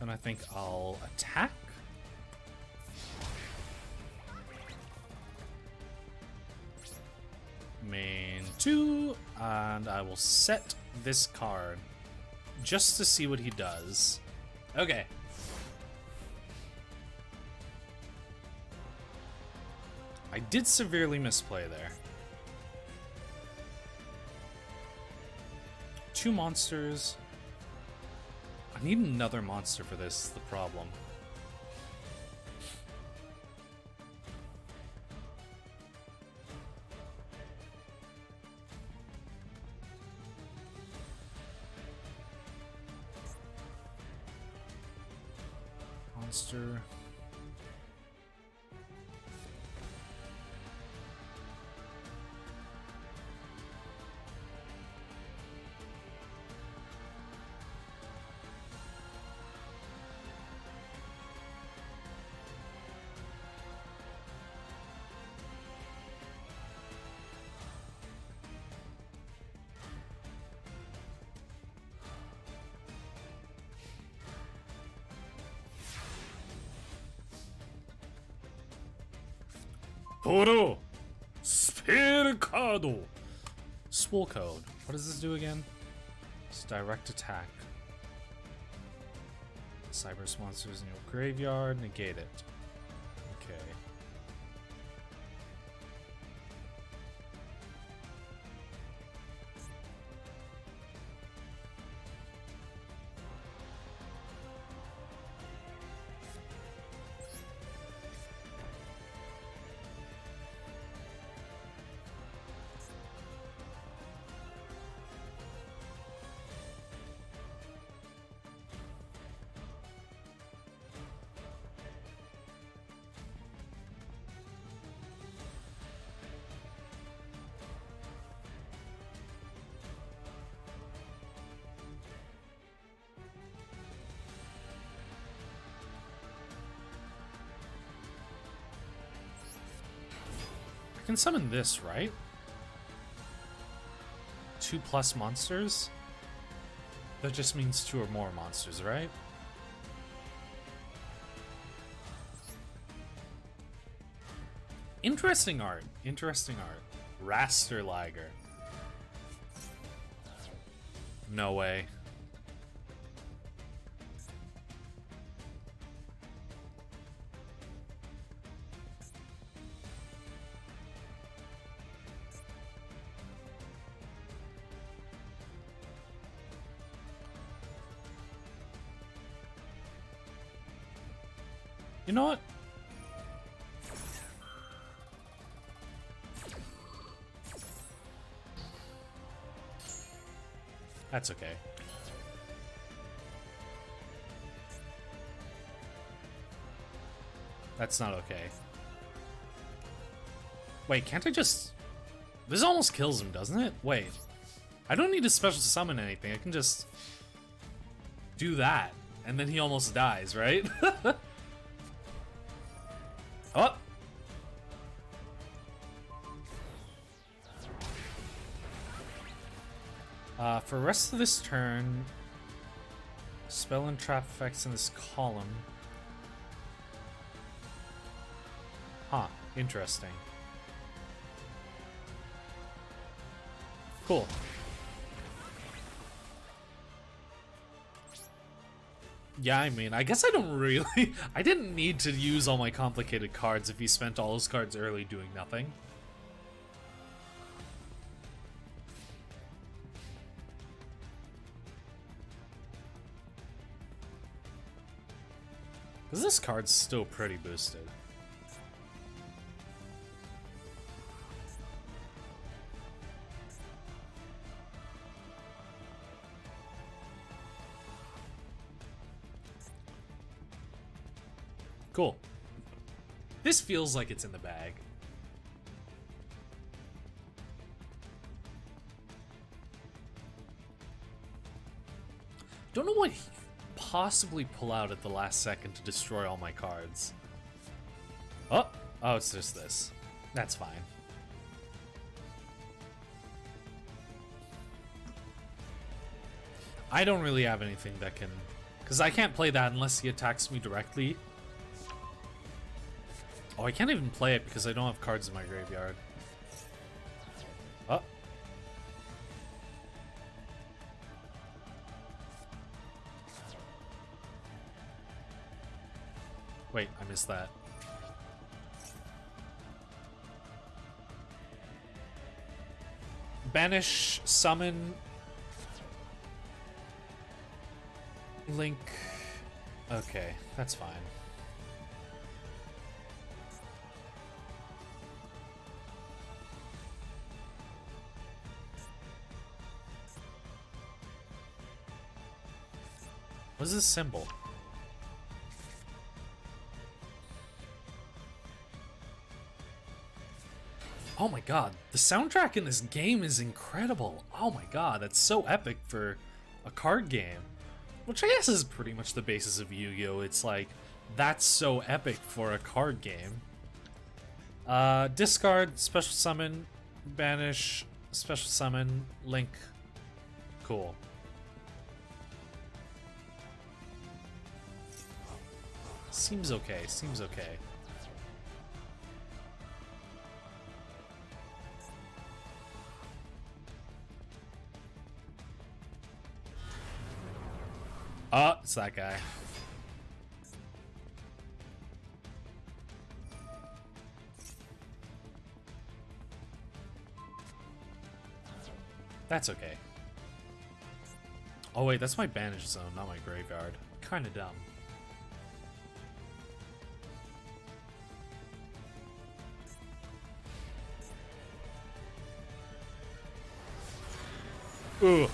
And I think I'll attack. Main 2, and I will set this card just to see what he does. Okay. I did severely misplay there. 2 monsters. I need another monster for this, is the problem. Monster. Poro! Spiricado! Spool code. What does this do again? It's direct attack. Cyberse monsters in your graveyard, negate it. Okay. I can summon this, right? 2+ monsters? That just means 2 or more monsters, right? Interesting art. Interesting art. Raster Liger. No way. You know what? That's okay. That's not okay. Wait, can't I just... This almost kills him, doesn't it? Wait. I don't need to special summon anything. I can just do that. And then he almost dies, right? Oh! For the rest of this turn, spell and trap effects in this column. Huh, interesting. Cool. Yeah, I mean, I guess I don't really... I didn't need to use all my complicated cards if he spent all his cards early doing nothing. Because this card's still pretty boosted. Cool. This feels like it's in the bag. Don't know what he possibly pull out at the last second to destroy all my cards. Oh, it's just this. That's fine. I don't really have anything that can... Because I can't play that unless he attacks me directly. Oh, I can't even play it because I don't have cards in my graveyard. Oh. Wait, I missed that. Banish, summon... Link... Okay, that's fine. What is this symbol? Oh my god, the soundtrack in this game is incredible. Oh my god, that's so epic for a card game. Which I guess is pretty much the basis of Yu-Gi-Oh! It's like, that's so epic for a card game. Discard, special summon, banish, special summon, link. Cool. Seems okay, seems okay. Oh, it's that guy. That's okay. Oh wait, that's my banish zone, not my graveyard. Kinda dumb. Ooh.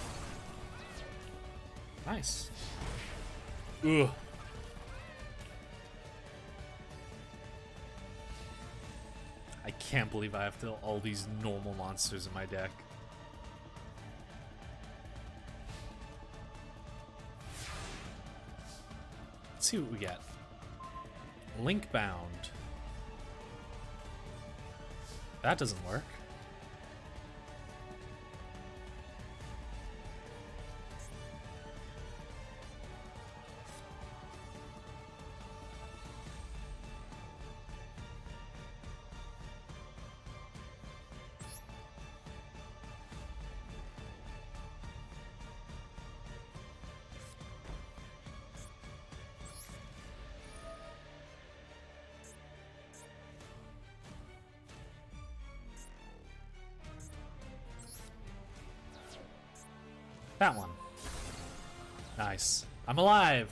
Nice. Ugh. I can't believe I have all these normal monsters in my deck. Let's see what we get. Link bound. That doesn't work. That one. Nice. I'm alive!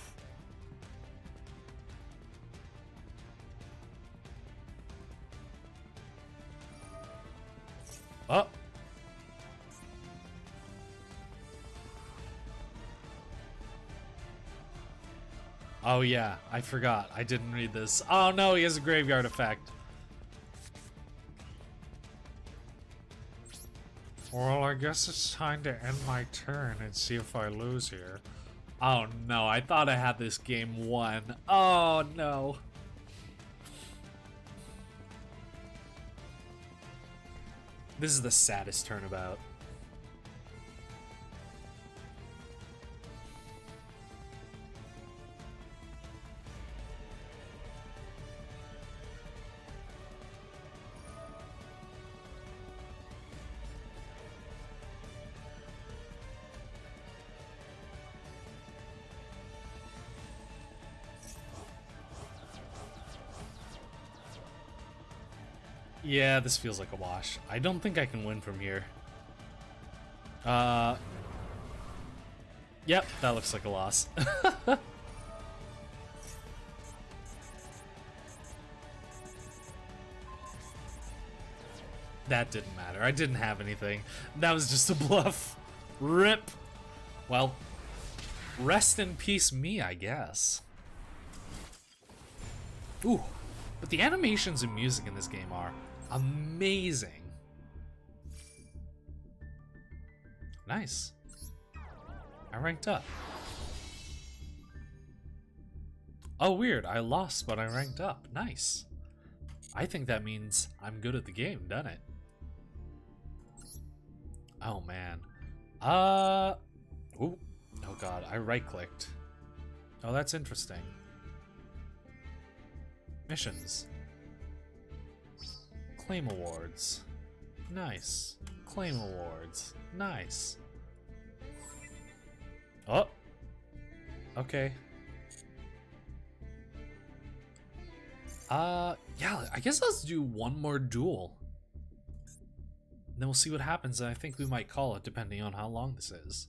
Oh! Oh yeah, I forgot. I didn't read this. Oh no, he has a graveyard effect. Well, I guess it's time to end my turn and see if I lose here. Oh no, I thought I had this game won. Oh no. This is the saddest turnabout. Yeah, this feels like a wash. I don't think I can win from here. Yep, that looks like a loss. That didn't matter. I didn't have anything. That was just a bluff. RIP. Well, rest in peace me, I guess. Ooh, but the animations and music in this game are amazing. Nice. I ranked up. Oh, weird. I lost, but I ranked up. Nice. I think that means I'm good at the game, doesn't it? Oh, man. Ooh. Oh, God. I right-clicked. Oh, that's interesting. Missions. Claim awards. Nice. Claim awards. Nice. Oh. Okay. Yeah, I guess let's do one more duel. And then we'll see what happens, and I think we might call it, depending on how long this is.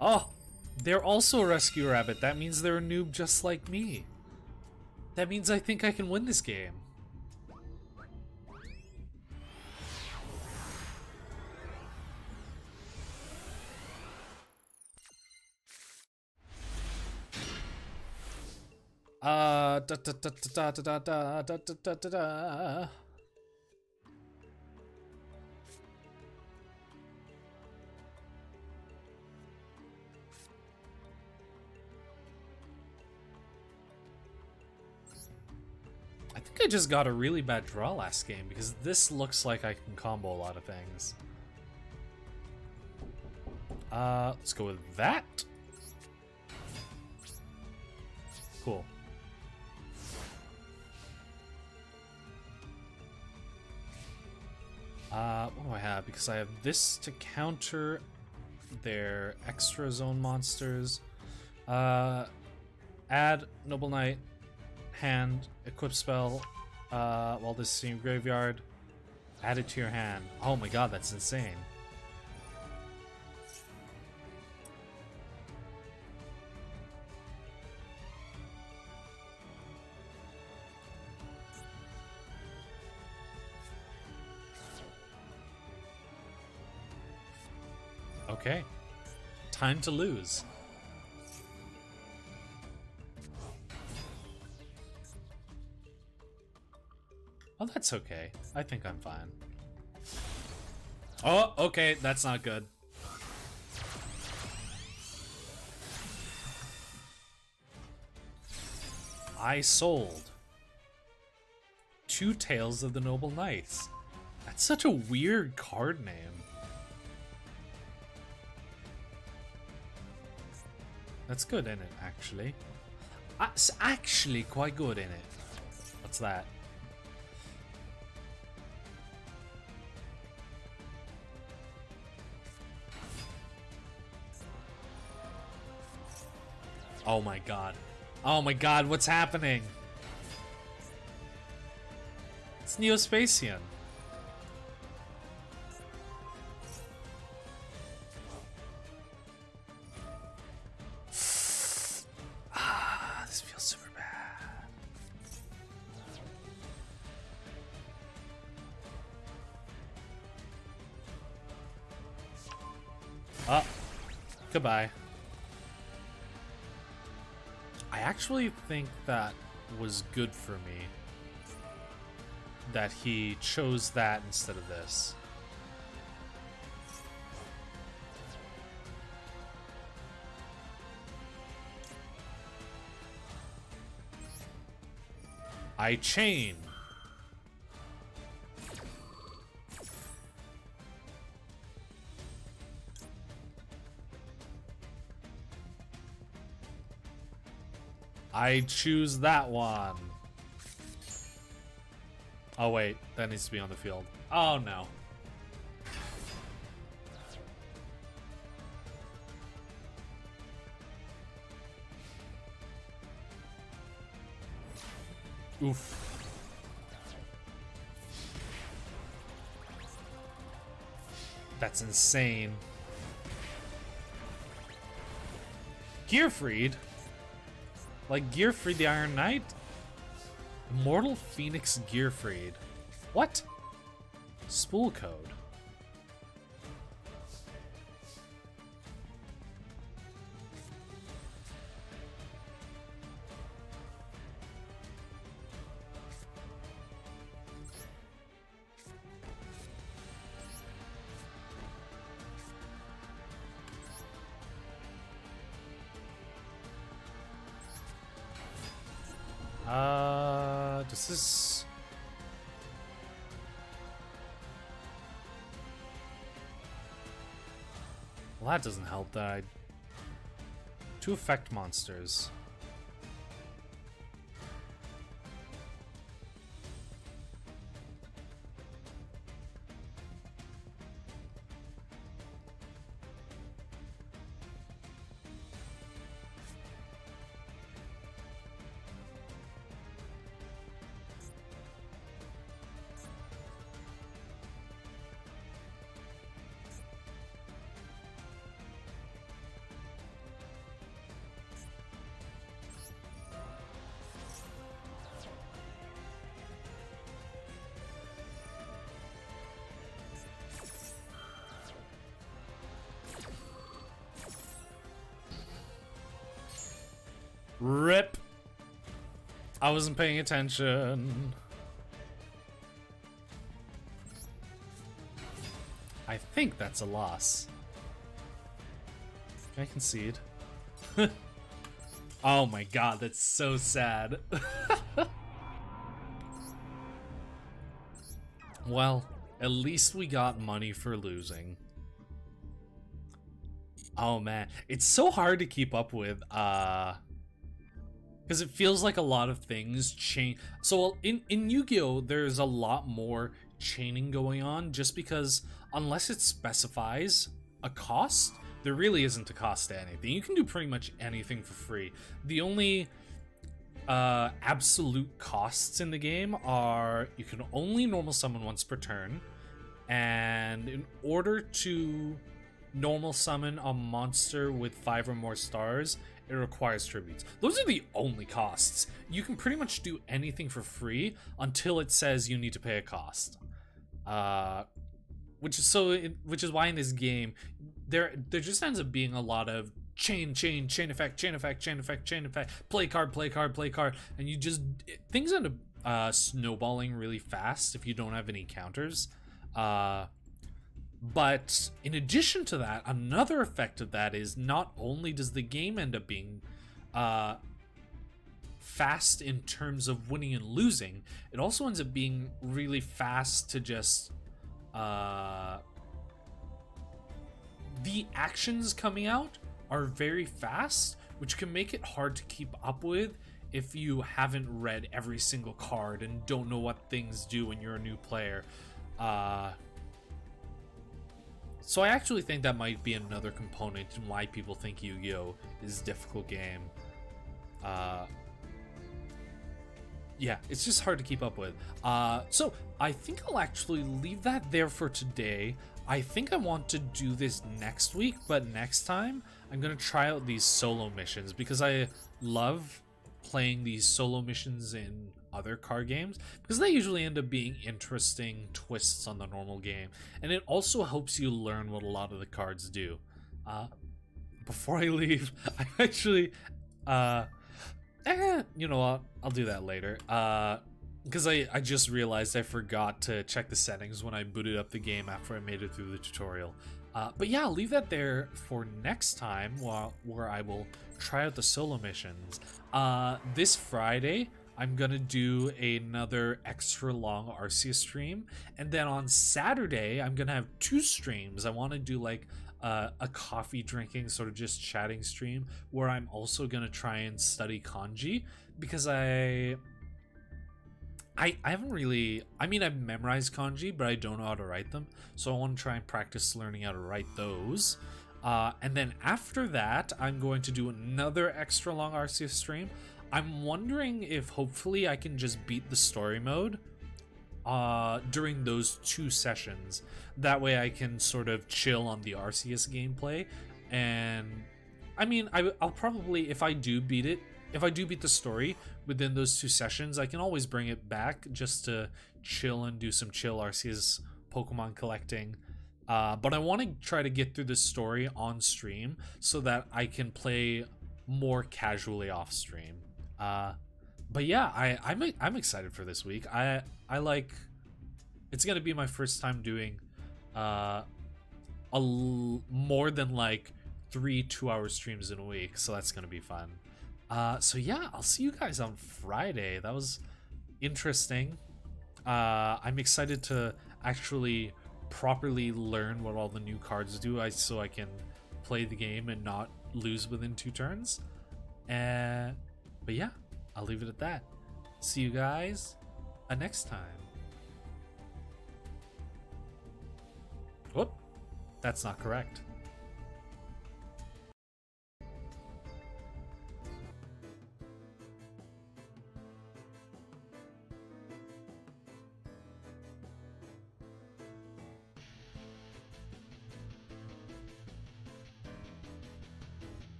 Oh! They're also a rescue rabbit. That means they're a noob just like me. That means I think I can win this game. Da da da da da da da da da da da. I think I just got a really bad draw last game because this looks like I can combo a lot of things. Let's go with that. Cool. What do I have? Because I have this to counter their extra zone monsters. Add Noble Knight, hand, equip spell, while this is in your graveyard. Add it to your hand. Oh my god, that's insane. Okay. Time to lose. Oh, that's okay. I think I'm fine. Oh, okay. That's not good. I sold 2 Tales of the Noble Knights. That's such a weird card name. That's good in it, actually. It's actually quite good in it. What's that? Oh my god. Oh my god, what's happening? It's Neospatian. This feels super bad. Oh, goodbye. I actually think that was good for me. That he chose that instead of this. I chain. I choose that one. Oh wait, that needs to be on the field. Oh no. Oof. That's insane. Gearfried? Like Gearfried the Iron Knight? Immortal Phoenix Gearfried. What? Spool code. Does this... Well, that doesn't help that I... 2 effect monsters. Rip. I wasn't paying attention. I think that's a loss. Can I concede? Oh my god, that's so sad. Well, at least we got money for losing. Oh man, it's so hard to keep up with, because it feels like a lot of things change. So in Yu-Gi-Oh, there's a lot more chaining going on, just because unless it specifies a cost, there really isn't a cost to anything. You can do pretty much anything for free. The only absolute costs in the game are you can only normal summon once per turn, and in order to normal summon a monster with 5 or more stars, it requires tributes. Those are the only costs. You can pretty much do anything for free until it says you need to pay a cost. Which is why in this game there just ends up being a lot of chain effect, play card, and you just things end up snowballing really fast if you don't have any counters. But in addition to that, another effect of that is not only does the game end up being fast in terms of winning and losing, it also ends up being really fast to just the actions coming out are very fast, which can make it hard to keep up with if you haven't read every single card and don't know what things do when you're a new player. So I actually think that might be another component in why people think Yu-Gi-Oh! Is a difficult game. Yeah, it's just hard to keep up with. So I think I'll actually leave that there for today. I think I want to do this next week, but next time I'm going to try out these solo missions because I love playing these solo missions in other card games because they usually end up being interesting twists on the normal game, and it also helps you learn what a lot of the cards do. Before I leave, I actually you know what, I'll do that later because I just realized I forgot to check the settings when I booted up the game after I made it through the tutorial. But yeah, I'll leave that there for next time where I will try out the solo missions. This Friday I'm gonna do another extra long Arceus stream, and then on Saturday I'm gonna have 2 streams. I want to do like a coffee drinking, sort of just chatting stream, where I'm also gonna try and study kanji because I haven't really, I mean, I've memorized kanji, but I don't know how to write them, so I want to try and practice learning how to write those. And then after that I'm going to do another extra long Arceus stream. I'm wondering if hopefully I can just beat the story mode during those 2 sessions. That way I can sort of chill on the Arceus gameplay. And I mean, I'll probably, if I do beat the story within those 2 sessions, I can always bring it back just to chill and do some chill Arceus Pokemon collecting. But I want to try to get through the story on stream so that I can play more casually off stream. But yeah, I'm excited for this week. I like, it's gonna be my first time doing more than like 3 2-hour streams in a week, so that's gonna be fun. So yeah, I'll see you guys on Friday. That was interesting. I'm excited to actually properly learn what all the new cards do, so I can play the game and not lose within 2 turns. But yeah, I'll leave it at that. See you guys next time. Whoop, that's not correct.